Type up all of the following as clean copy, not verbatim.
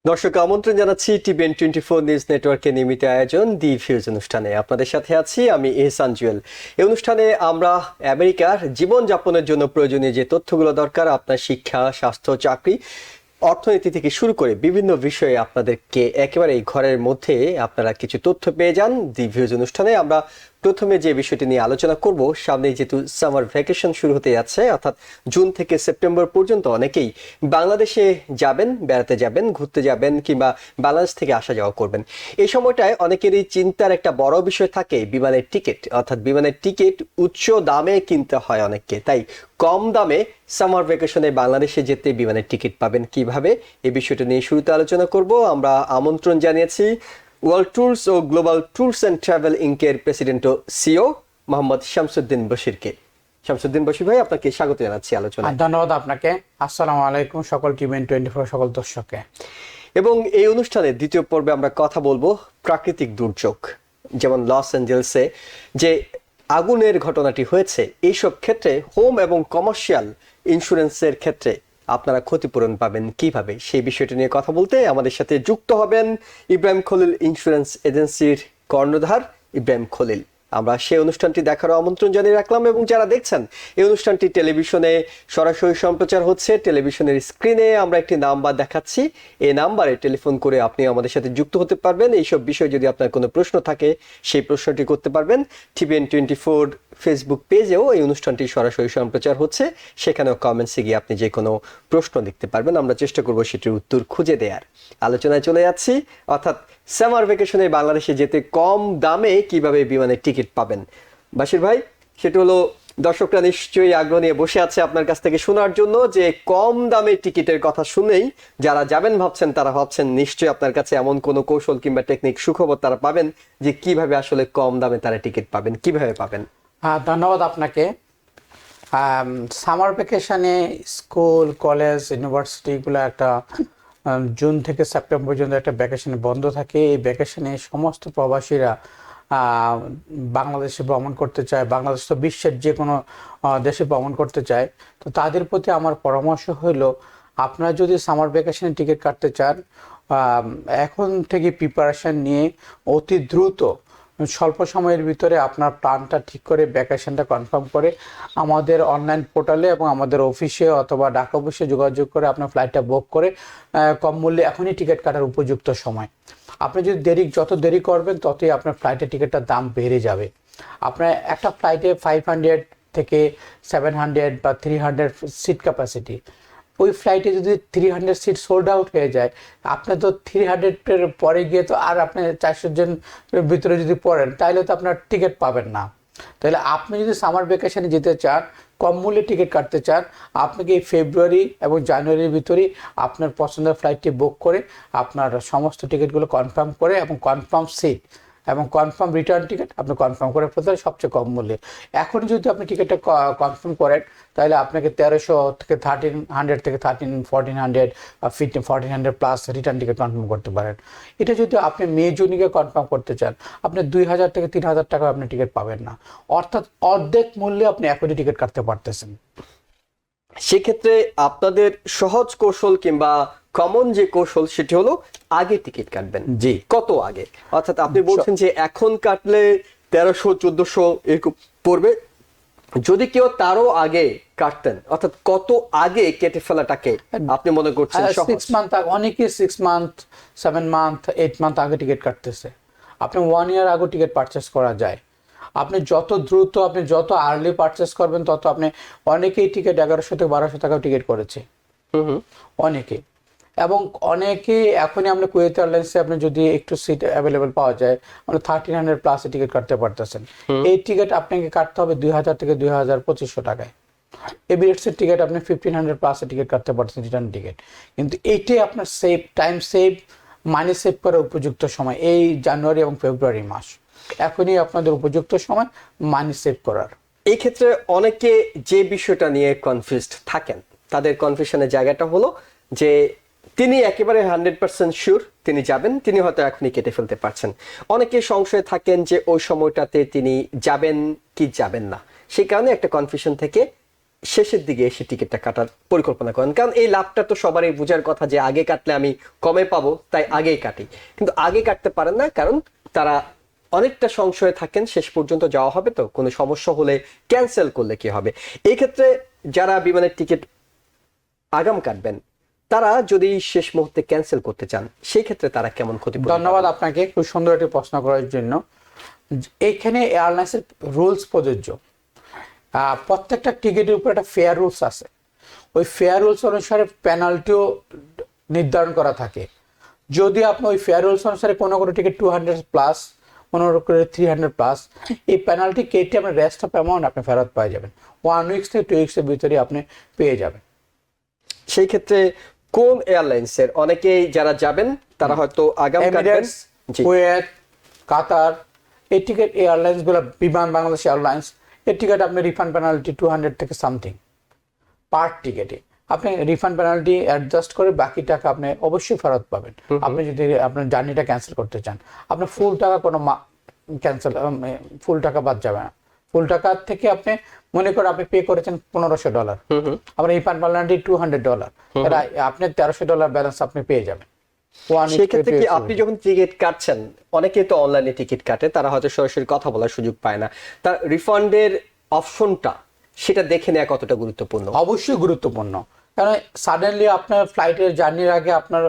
দর্শক আমন্ত্রণ জানাচ্ছি TVN24 নিউজ নেটওয়ার্কের নিয়মিত আয়োজন দি ভিউজ অনুষ্ঠানে। আপনাদের সাথে আছি আমি এহসান জুয়েল। এই অনুষ্ঠানে আমরা আমেরিকার জীবনযাপনের জন্য প্রয়োজনীয় যে তথ্যগুলো দরকার, আপনার শিক্ষা, স্বাস্থ্য, চাকরি, অর্থনীতি থেকে শুরু করে বিভিন্ন বিষয়ে আপনাদেরকে একেবারে এই ঘরের মধ্যে আপনারা কিছু তথ্য পেয়ে যান। দি ভিউজ অনুষ্ঠানে আমরা প্রথমে যে বিষয়টি নিয়ে আলোচনা করব, সামনে যেহেতু সামার ভ্যাকেশন শুরু হতে যাচ্ছে, অর্থাৎ জুন থেকে সেপ্টেম্বর পর্যন্ত অনেকেই বাংলাদেশে যাবেন, বেড়াতে যাবেন, ঘুরতে যাবেন কিংবা বাংলাদেশ থেকে আসা যাওয়া করবেন। এই সময়টায় অনেকেরই চিন্তার একটা বড় বিষয় থাকে বিমানের টিকিট, অর্থাৎ বিমানের টিকিট উচ্চ দামে কিনতে হয় অনেককে। তাই কম দামে সামার ভ্যাকেশনে বাংলাদেশে যেতে বিমানের টিকিট পাবেন কিভাবে, এই বিষয়টা নিয়ে শুরুতে আলোচনা করব। আমরা আমন্ত্রণ জানিয়েছি ওয়ার্ল্ড ট্যুরস ও গ্লোবাল ট্যুরস অ্যান্ড ট্রাভেল ইনকের প্রেসিডেন্ট ও সিও মোহাম্মদ শামসুদ্দিন বশিরকে। শামসুদ্দিন বশির ভাই, আপনাকে স্বাগত জানাচ্ছি আলোচনায়। ধন্যবাদ আপনাকে। আসসালামু আলাইকুম সকল TVN24 সকল দর্শককে। এবং এই অনুষ্ঠানের দ্বিতীয় পর্বে আমরা কথা বলবো প্রাকৃতিক দুর্যোগ, যেমন লস অ্যাঞ্জেলসে যে আগুনের ঘটনাটি হয়েছে, এইসব ক্ষেত্রে হোম এবং কমার্শিয়াল ইন্স্যুরেন্সের ক্ষেত্রে আপনারা ক্ষতিপূরণ পাবেন কিভাবে, সেই বিষয়টি নিয়ে কথা বলতে আমাদের সাথে যুক্ত হবেন ইব্রাহিম খলিল ইন্স্যুরেন্স এজেন্সির কর্ণধার ইব্রাহিম খলিল। আমরা সেই অনুষ্ঠানটি দেখারও আমন্ত্রণ জানিয়ে রাখলাম। এবং যারা দেখছেন এই অনুষ্ঠানটি টেলিভিশনে সরাসরি সম্প্রচার হচ্ছে, টেলিভিশনের স্ক্রিনে আমরা একটি নাম্বার দেখাচ্ছি, এই নাম্বারে টেলিফোন করে আপনি আমাদের সাথে যুক্ত হতে পারবেন। এইসব বিষয়ে যদি আপনার কোনো প্রশ্ন থাকে সেই প্রশ্নটি করতে পারবেন। TVN24 ফেসবুক পেজেও এই অনুষ্ঠানটি সরাসরি সম্প্রচার হচ্ছে, সেখানেও কমেন্টসে গিয়ে আপনি যে কোনো প্রশ্ন লিখতে পারবেন, আমরা চেষ্টা করব সেটির উত্তর খুঁজে দেওয়ার। আলোচনায় চলে যাচ্ছি, অর্থাৎ সামার ভ্যাকেশনে বাংলাদেশে যেতে কম দামে কিভাবে বিমানের টিকিট পাবেন। বাশির ভাই, সেটা হলো দর্শকরা নিশ্চয়ই আগ্রহ নিয়ে বসে আছে আপনার কাছ থেকে শোনার জন্য, যে কম দামে টিকিটের কথা শুনেই যারা যাবেন ভাবছেন, তারা ভাবছেন নিশ্চয়ই আপনার কাছে এমন কোনো কৌশল কিংবা টেকনিক, সুখবর তারা পাবেন যে কিভাবে আসলে কম দামে তারা টিকিট পাবেন, কিভাবে পাবেন। ধন্যবাদ আপনাকে। সামার ভ্যাকেশনে স্কুল, কলেজ, ইউনিভার্সিটিগুলো একটা জুন থেকে সেপ্টেম্বর পর্যন্ত একটা ভ্যাকেশনে বন্ধ থাকে। এই ভ্যাকেশনে সমস্ত প্রবাসীরা বাংলাদেশে ভ্রমণ করতে চায়, বাংলাদেশ তো বিশ্বের যে কোনো দেশে ভ্রমণ করতে চায়। তো তাদের প্রতি আমার পরামর্শ হলো, আপনারা যদি সামার ভ্যাকেশনে টিকিট কাটতে চান, এখন থেকে প্রিপারেশন নিয়ে অতি দ্রুত স্বল্প সময়ের ভিতরে আপনার প্ল্যানটা ঠিক করে ভ্যাকেশনটা কনফার্ম করে আমাদের অনলাইন পোর্টালে এবং আমাদের অফিসে অথবা ঢাকা অফিসে যোগাযোগ করে আপনার ফ্লাইটটা বুক করে কম মূল্যে এখনই টিকিট কাটার উপযুক্ত সময়। আপনি যদি যত দেরি করবেন ততই আপনার ফ্লাইটের টিকিটটার দাম বেড়ে যাবে। আপনার একটা ফ্লাইটে 500 থেকে 700 বা 300 সিট ক্যাপাসিটি, ওই ফ্লাইটে যদি 300 সিট সোল্ড আউট হয়ে যায়, আপনি তো 300-এর পরে গিয়ে তো আর আপনি 400 জনের ভিতরে যদি পড়েন, তাহলে তো আপনার টিকিট পাবেন না। তাহলে আপনি যদি সামার ভ্যাকেশনে যেতে চান, কম মূল্যে টিকিট কাটতে চান, আপনাকে এই ফেব্রুয়ারি এবং জানুয়ারির ভিতরেই আপনার পছন্দের ফ্লাইটটি বুক করে আপনার সমস্ত টিকিটগুলো কনফার্ম করে এবং কনফার্ম সিট এবং কনফার্ম রিটার্ন টিকিট আপনি কনফার্ম করে ফেলতে হবে সবচেয়ে কম মূল্যে। এখন যদি আপনি টিকিটটা কনফার্ম করেন, তাহলে আপনাকে 1300 থেকে 1300 থেকে 1400 বা 1400 প্লাস রিটার্ন টিকিট কনফার্ম করতে পারেন। এটা যদি আপনি মে জুনিকে কনফার্ম করতে চান, আপনি 2000 থেকে 3000 টাকা আপনি টিকিট পাবেন না, অর্থাৎ অর্ধেক মূল্যে আপনি এখনই টিকিট কাটতে পারতেছেন। সেক্ষেত্রে আপনাদের সহজ কৌশল কিংবা কমন যে কৌশল, সেটি হলো আগে টিকিট কাটবেন। জি। কত আগে? অর্থাৎ আপনি বলছেন যে এখন কাটলে 1300-1400 এরকম পড়বে, যদি কেউ তারও আগে কাটতেন, অর্থাৎ কত আগে কেটে ফেলাটাকে আপনি মনে করছেন সহজ? 6 মান্থ, অনেকে 6 মান্থ, 7 মান্থ, 8 মান্থ আগে টিকিট কাটতেছে। আপনি 1 ইয়ার আগে টিকিট পারচেস করা যায়। আপনি যত দ্রুত, আপনি যত আর্লি পারচেস করবেন তত আপনি, অনেকেই টিকিট 1100 থেকে 1200 টাকা টিকিট করেছে অনেকে। এবং অনেকে এখনই আমরা কুয়েত এয়ারলাইন্সে আপনি যদি একটু সিট অ্যাভেলেবেল পাওয়া যায়, আমরা 1300 প্লাসে টিকিট কাটতে পারতেছেন। এই টিকিট আপনাকে কাটতে হবে 2000 থেকে 2500 টাকায়। এমিরেটসের টিকিট আপনি 1500 প্লাসে টিকিট কাটতে পারতেন, রিটার্ন টিকিট। কিন্তু এইটাই আপনার save, time save, money save করার উপযুক্ত সময় এই জানুয়ারি এবং ফেব্রুয়ারি মাস। এখনই আপনাদের উপযুক্ত সময় মানি সেভ করার। এই ক্ষেত্রে অনেকে যে বিষয়টা নিয়ে কনফিউজড থাকেন, তাদের কনফিউশনের জায়গাটা হলো যে তিনি একেবারে 100% শিওর তিনি যাবেন, তিনি হয়তো এখনই কেটে ফেলতে পারছেন। অনেকে সংশয়ে থাকেন যে ওই সময়টাতে তিনি যাবেন কি যাবেন না, সেই কারণে একটা কনফিউশন থেকে শেষের দিকে এসে টিকিটটা কাটার পরিকল্পনা করেন? কারণ এই লাভটা তো সবারই বোঝার কথা যে আগে কাটলে আমি কমে পাবো, তাই আগেই কাটি। কিন্তু আগে কাটতে পারেন না, কারণ তারা অনেকটা সংশয়ে থাকেন শেষ পর্যন্ত যাওয়া হবে তো, কোনো সমস্যা হলে ক্যান্সেল করলে কি হবে। এই ক্ষেত্রে যারা বিমানের টিকিট আগাম কাটবেন, তারা যদি শেষ মুহূর্তে ক্যান্সেল করতে চান, সেই ক্ষেত্রে তারা কেমন ক্ষতি? ধন্যবাদ আপনাকে খুব সুন্দর একটি প্রশ্ন করার জন্য। এইখানে এয়ারলাইন্সের রুলস প্রযোজ্য। প্রত্যেকটা টিকিটের উপর একটা ফেয়ার রুলস আছে। ওই ফেয়ার রুলস অনুসারে পেনাল্টিও নির্ধারণ করা থাকে। যদি আপনি ওই ফেয়ার রুলস অনুসারে কোনো টিকিট 200+, কোনো 300+, এই পেনাল্টি কেটে আপনার রেস্ট অফ অ্যামাউন্ট আপনি ফেরত পেয়ে যাবেন। 1 উইক থেকে 2 উইক্সের ভিতরে আপনি পেয়ে যাবেন। সেই ক্ষেত্রে কোন এয়ারলাইন্সের, অনেকেই যারা যাবেন তারা হয়তো আগাম কাটবেন, এমিরেটস, কুয়েত, কাতার, এই টিকিট এয়ারলাইন্সগুলো, বিমান বাংলাদেশ এয়ারলাইন্স, এর টিকিট আপনি রিফান্ড পেনাল্টি 200 থেকে সামথিং পার টিকিটে। আপনি রিফান্ড পেনাল্টি অ্যাডজাস্ট করে বাকি টাকা আপনি অবশ্যই ফেরত পাবেন। আপনি যদি আপনার জার্নিটা ক্যান্সেল করতে চান, আপনার ফুল টাকা কোনো ফুল টাকা বাদ যাবে না। ফুল টাকা থেকে আপনি মনে করেন আপনি পে করেছেন $1500, আপনার রিফান্ড পেনাল্টি $200, আপনি $1300 ব্যালেন্স আপনি পেয়ে যাবেন। সেক্ষেত্রে কি আপনি যখন টিকিট কাটছেন, অনেকেই তো অনলাইনে টিকিট কাটে, তারা হয়তো সরাসরি কথা বলার সুযোগ পায় না, তার রিফান্ডের অপশনটা সেটা দেখে নেওয়া কতটা গুরুত্বপূর্ণ? অবশ্যই গুরুত্বপূর্ণ, কারণ সাডেনলি আপনার ফ্লাইটের জার্নির আগে আপনার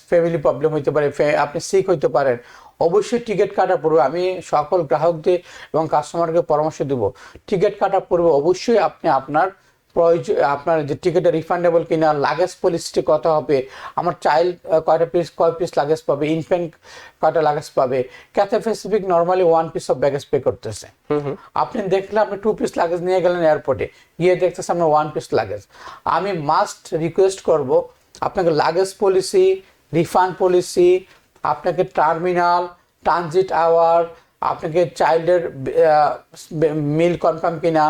ফ্যামিলি প্রবলেম হইতে পারে, আপনি সিক হইতে পারেন। অবশ্যই টিকিট কাটার পূর্বে আমি সকল গ্রাহকদের এবং কাস্টমারকে পরামর্শ দেব, টিকিট কাটার পূর্বে অবশ্যই আপনি আপনার যে টিকিটটা রিফান্ডেবল কিনা, লাগেজ পলিসিটি কত হবে, আমার চাইল্ড কয় পিস লাগেজ পাবে, ইনফ্যান্ট কয়টা লাগেজ পাবে। Cathay Pacific normally 1 piece of baggage pay করতেছে। আপনি দেখলে আপনি 2 পিস লাগেজ নিয়ে গেলেন এয়ারপোর্টে, গিয়ে দেখতেছে আপনার 1 পিস লাগেজ। আমি মাস্ট রিকোয়েস্ট করব আপনাকে লাগেজ পলিসি, রিফান্ড পলিসি, আপনাকে টার্মিনাল, ট্রানজিট আওয়ার, আপনাকে চাইল্ডের মিল কনফার্ম কিনা,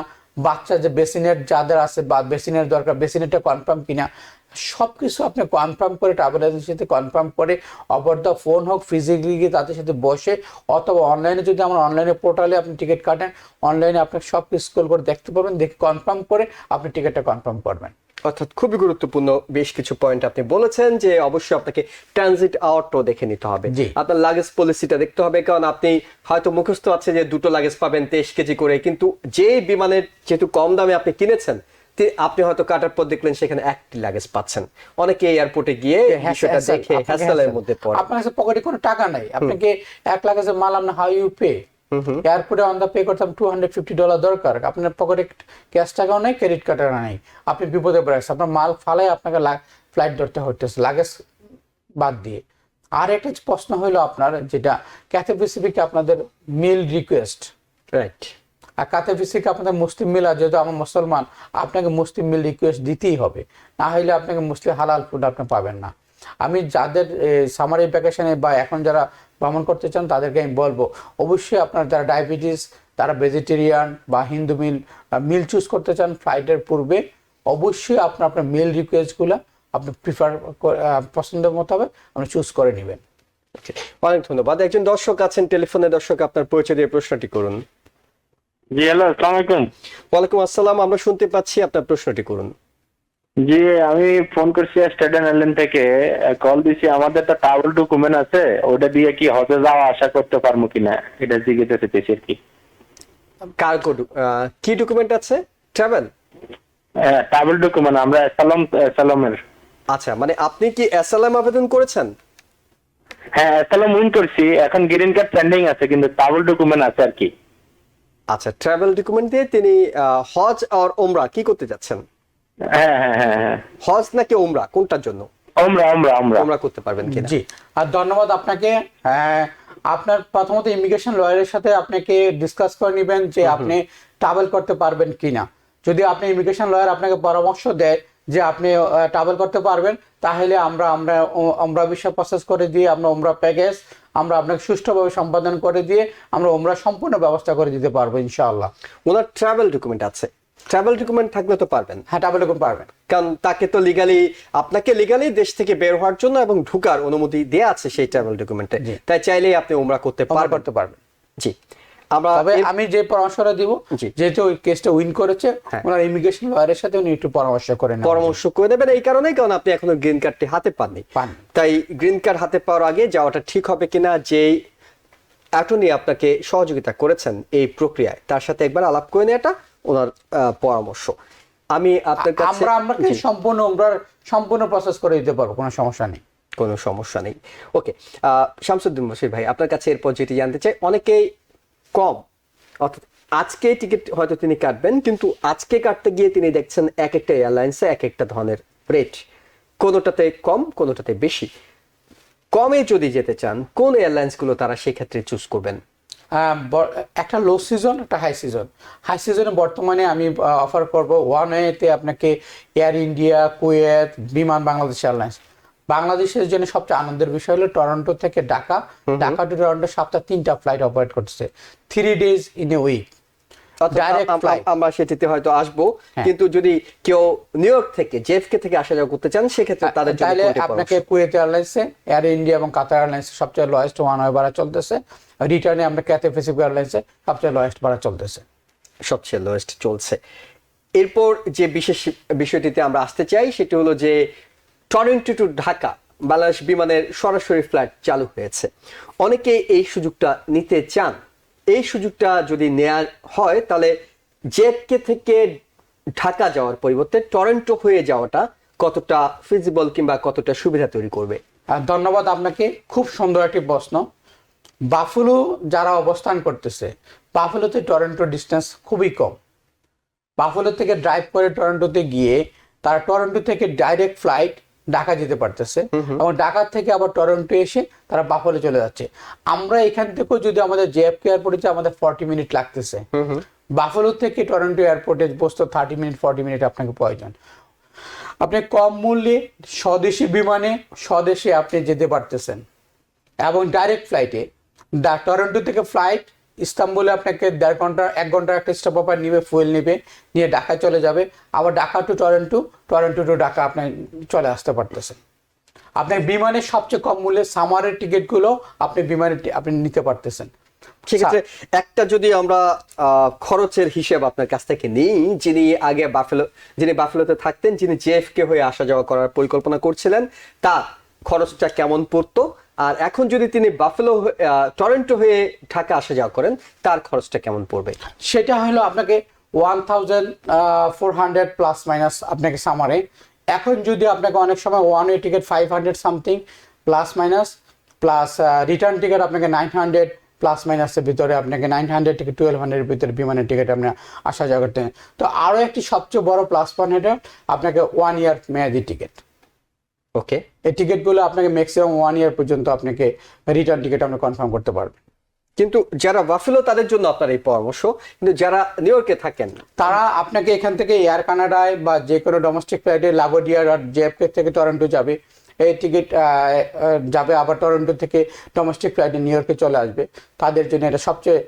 বাচ্চা যে বেসিনের যাদের আছে বা বেসিনের দরকার, বেসিনেরটা কনফার্ম কিনা, সব কিছু আপনি কনফার্ম করে ট্রাভেল এজেন্সির সাথে কনফার্ম করে ওভার দ্য ফোন হোক, ফিজিক্যালি গিয়ে তাদের সাথে বসে, অথবা অনলাইনে যদি আমার অনলাইনে পোর্টালে আপনি টিকিট কাটেন, অনলাইনে আপনি সব কিছু স্ক্রল করে দেখতে পাবেন, দেখে কনফার্ম করে আপনি টিকিটটা কনফার্ম করবেন। অর্থাৎ খুবই গুরুত্বপূর্ণ বেশ কিছু পয়েন্ট আপনি বলেছেন, যে অবশ্যই আপনাকে ট্রানজিট আওয়ারটাও দেখে নিতে হবে, আপনার লাগেজ পলিসিটা দেখতে হবে। কারণ আপনি হয়তো মুখস্থ আছে যে 2টো লাগেজ পাবেন 23 কেজি করে, কিন্তু যে বিমানের যেহেতু কম দামে আপনি কিনেছেন, আপনি হয়তো কাটার পর দেখলেন সেখানে 1টি লাগেজ পাচ্ছেন। অনেকে এয়ারপোর্টে গিয়ে বিষয়টা দেখে হ্যাসেলের মধ্যে পড়ে। আপনার কাছে পকেটে কোনো টাকা নাই, আপনাকে 1 লাগেজের মাল আপনি হাউ ইউ পে, এয়ারপোর্টে অন দা পে করতাম $250 দরকার, আপনার পকেটে ক্যাশ টাকাও নাই, ক্রেডিট কার্ডও নাই, আপনি বিপদে পড়ে গেছেন, আপনার মাল ফালাই আপনাকে ফ্লাইট ধরতে হচ্ছে লাগেজ বাদ দিয়ে। আর একটা প্রশ্ন হলো আপনার, যেটা ক্যাথে প্যাসিফিকে আপনাদের মিল রিকোয়েস্ট, রাইট, আর ক্যাথে প্যাসিফিকে আপনাদের মুসলিম মিল, আর যেহেতু আমার মুসলমান, আপনাকে মুসলিম মিল রিকোয়েস্ট দিতেই হবে, না হলে আপনাকে মুসলিম হালাল ফুড আপনি পাবেন না। আমি যাদের সামারি ভ্যাকেশনে বা এখন যারা ভ্রমণ করতে চান তাদেরকে আমি বলবো, অবশ্যই আপনার যারা ডায়াবেটিস, তারা ভেজিটেরিয়ান বা হিন্দু মিল চুজ করতে চান ফ্লাইটের পূর্বে, অবশ্যই আপনার মিল রিকোয়েস্টগুলো আপনি পছন্দের মতো হবে আপনি চুজ করে নেবেন। অনেক ধন্যবাদ। একজন দর্শক আছেন টেলিফোনে, দর্শক আপনার পরিচয় দিয়ে প্রশ্নটি করুন। জি হ্যালো, আসসালামু আলাইকুম। ওয়ালাইকুম আসসালাম, আমরা শুনতে পাচ্ছি, আপনার প্রশ্নটি করুন। জি, আমি ফোন করছি স্টেডেন আইল্যান্ড থেকে, কল দিছি। আমাদের তো ট্রাভেল ডকুমেন্ট আছে, ওটা দিয়ে কি হজে যাওয়া আসা করতে পারবো কিনা এটা জিজ্ঞেস করতেছি আর কি। কার্গো কি ডকুমেন্ট আছে? ট্রাভেল ট্রাভেল ডকুমেন্ট আমরা সালামের। আচ্ছা, মানে আপনি কি অ্যাসাইলাম আবেদন করেছেন? হ্যাঁ, সালাম উইন করছি, এখন গ্রিন কার্ড পেন্ডিং আছে, কিন্তু ট্রাভেল ডকুমেন্ট আছে আর কি। আচ্ছা, ট্রাভেল ডকুমেন্ট দিয়ে তিনি হজ আর ওমরা কি করতে যাচ্ছেন? হ্যাঁ হ্যাঁ হ্যাঁ হ্যাঁ, হজ নাকি ওমরা, কোনটার জন্য? ওমরা করতে পারবেন কিনা? জি, আর ধন্যবাদ আপনাকে। আপনার প্রথমত ইমিগ্রেশন লয়ারের সাথে আপনাকে ডিসকাস করে নেবেন যে আপনি ট্রাভেল করতে পারবেন কিনা। যদি আপনি ইমিগ্রেশন লয়ার আপনাকে পরামর্শ দেয় যে আপনি ট্রাভেল করতে পারবেন, তাহলে আমরা ভিসা প্রসেস করে দিয়ে আমরা ওমরা প্যাকেজ আমরা আপনাকে সুষ্ঠুভাবে সম্পাদন করে দিয়ে আমরা ওমরা সম্পূর্ণ ব্যবস্থা করে দিতে পারবো ইনশাআল্লাহ। ওনার ট্রাভেল ডকুমেন্ট আছে? ট্রাভেল ডকুমেন্ট থাকলে তো পারবেন। হ্যাঁ, ট্রাভেল ডকুমেন্ট পারবেন, কারণ তাকে তো আপনাকে লিগালি দেশ থেকে বের হওয়ার জন্য এবং ঢোকার অনুমতি দেয়া আছে সেই ট্রাভেল ডকুমেন্টে, তাই চাইলেই আপনি ওমরা করতে পারবেন। পারবেন। জি, আমরা তবে আমি যে পরামর্শটা দিব, জি। যেহেতু ওই কেসটা উইন করেছে, ওনার ইমিগ্রেশন লয়ারের সাথে উনি একটু পরামর্শ করে নেন। পরামর্শ করে দেবেন এই কারণেই, কারণ আপনি এখনো গ্রিন কার্ডটি হাতে পাননি। তাই গ্রিন কার্ড হাতে পাওয়ার আগে যাওয়াটা ঠিক হবে কিনা, যেই অ্যাটর্নি আপনাকে সহযোগিতা করেছেন এই প্রক্রিয়ায় তার সাথে একবার আলাপ করে নেওয়াটা ওনার পরামর্শ। আমি আপনার কাছে আমরা সম্পূর্ণ প্রসেস করে দিতে পারবো, কোনো সমস্যা নেই। কোনো সমস্যা নেই। ওকে, শামসুদ্দিন বশির ভাই, আপনার কাছে এরপর যেটি জানতে চাই, অনেকেই কম, অর্থাৎ আজকে টিকিট হয়তো তিনি কাটবেন, কিন্তু আজকে কাটতে গিয়ে তিনি দেখছেন এক একটা এয়ারলাইন্সে এক একটা ধরনের রেট, কোনোটাতে কম কোনোটাতে বেশি। কমে যদি যেতে চান কোন এয়ারলাইন্স গুলো তারা সেক্ষেত্রে চুজ করবেন? একটা লো সিজন, একটা হাই সিজন। হাই সিজনে বর্তমানে আমি অফার করব ওয়ান ওয়েতে আপনাকে এয়ার ইন্ডিয়া, কুয়েত, বিমান বাংলাদেশ এয়ারলাইন্স। বাংলাদেশের জন্য সবচেয়ে আনন্দের বিষয় হলো টরন্টো থেকে ঢাকা, ঢাকা টু টরন্টো সপ্তাহে 3টা ফ্লাইট অপারেট করতেছে, 3 days in a week। আমরা সেটিতে হয়তো আসবো, কিন্তু যদি কেউ নিউ ইয়র্ক থেকে জেএফকে থেকে আসা যাওয়া করতে চান সেক্ষেত্রে তাদের জন্য তাহলে আপনাকে কুয়েত এয়ারলাইন্সে, এয়ার ইন্ডিয়া এবং কাতার এয়ারলাইন্সে সবচেয়ে লোয়েস্ট ওয়ান ওয়ে ভাড়া চলতেছে। রিটার্নে আমরা ক্যাথে প্যাসিফিক এয়ারলাইন্সে সবচেয়ে লোয়েস্ট ভাড়া চলতেছে, সবচেয়ে লোয়েস্ট চলছে। এরপর যে বিশেষ বিষয়টিতে আমরা আসতে চাই সেটি হলো যে টরন্টো টু ঢাকা বাংলাদেশ বিমানের সরাসরি ফ্লাইট চালু হয়েছে। অনেকে এই সুযোগটা নিতে চান। এই সুযোগটা যদি নেওয়া হয় তাহলে জেএফকে থেকে ঢাকা যাওয়ার পরিবর্তে টরন্টো হয়ে যাওয়াটা কতটা ফিজিবল কিংবা কতটা সুবিধা তৈরি করবে? ধন্যবাদ আপনাকে, খুব সুন্দর একটি প্রশ্ন। বাফেলো যারা অবস্থান করতেছে, বাফেলোতে টরন্টো ডিস্টেন্স খুবই কম। বাফেলো থেকে ড্রাইভ করে টরন্টোতে গিয়ে তারা টরন্টো থেকে ডাইরেক্ট ফ্লাইট ঢাকা যেতে পারতেছে, এবং ঢাকা থেকে আবার টরন্টো এসে তারা বাফেলো চলে যাচ্ছে। আমরা এখান থেকেও যদি আমাদের জেএফকে এয়ারপোর্টে আমাদের 40 মিনিট লাগতেছে, বাফেলো থেকে টরন্টো এয়ারপোর্টে বসতে 30 মিনিট 40 মিনিট আপনাকে প্রয়োজন। আপনি কম মূল্যে স্বদেশি বিমানে স্বদেশে আপনি যেতে পারতেছেন, এবং ডাইরেক্ট ফ্লাইটে টরন্টো থেকে ফ্লাইট ইস্তাম্বুলে আপনাকে 1.5 ঘন্টা 1 ঘন্টার একটা স্টপ অফার নিবে, ফুয়েল নিবে, নিয়ে ঢাকায় চলে যাবে। আবার Dhaka to Toronto, Toronto to Dhaka আপনি চলে আসতে পারতেছেন। আপনার বিমানের সবচেয়ে কম মূল্যে সামারের টিকিটগুলো আপনি বিমানে আপনি নিতে পারতেছেন। সেক্ষেত্রে একটা যদি আমরা খরচের হিসেব আপনার কাছ থেকে নিই, যিনি বাফেলোতে থাকতেন, যিনি জেএফকে হয়ে আসা যাওয়া করার পরিকল্পনা করছিলেন, তার খরচটা কেমন পড়তো, আর এখন যদি তিনি টরন্টো হয়ে ঢাকা আসা যাওয়া করেন তার খরচটা কেমন পড়বে? সেটা হলো আপনাকে 1400 প্লাস মাইনাস আপনাকে সামারে। এখন যদি আপনাকে অনেক সময় one way ticket 500 something plus minus, plus return ticket আপনাকে 900 প্লাস মাইনাসের ভিতরে, আপনাকে 900 থেকে 1200 এর ভিতরে বিমানের টিকিট আপনি আসা যাওয়া করতে। তো আরও একটি সবচেয়ে বড় প্লাস পয়েন্ট এটা আপনাকে 1 ইয়ার মেয়াদি টিকিট। ওকে, এই টিকিটগুলো আপনাকে ম্যাক্সিমাম 1 ইয়ার পর্যন্ত আপনাকে রিটার্ন টিকিট আপনি কনফার্ম করতে পারবেন। কিন্তু যারা বাফেলো তাদের জন্য আপনার এই পরামর্শ, কিন্তু যারা নিউ ইয়র্কে থাকেন তারা আপনাকে এখান থেকে এয়ার কানাডায় বা যে কোনো ডোমেস্টিক ফ্লাইটে লাগোডিয়া আর জেএফকে থেকে টরন্টো যাবে, এই টিকিট যাবে, আবার টরন্টো থেকে ডোমেস্টিক ফ্লাইটে নিউ ইয়র্কে চলে আসবে। তাদের জন্য এটা সবচেয়ে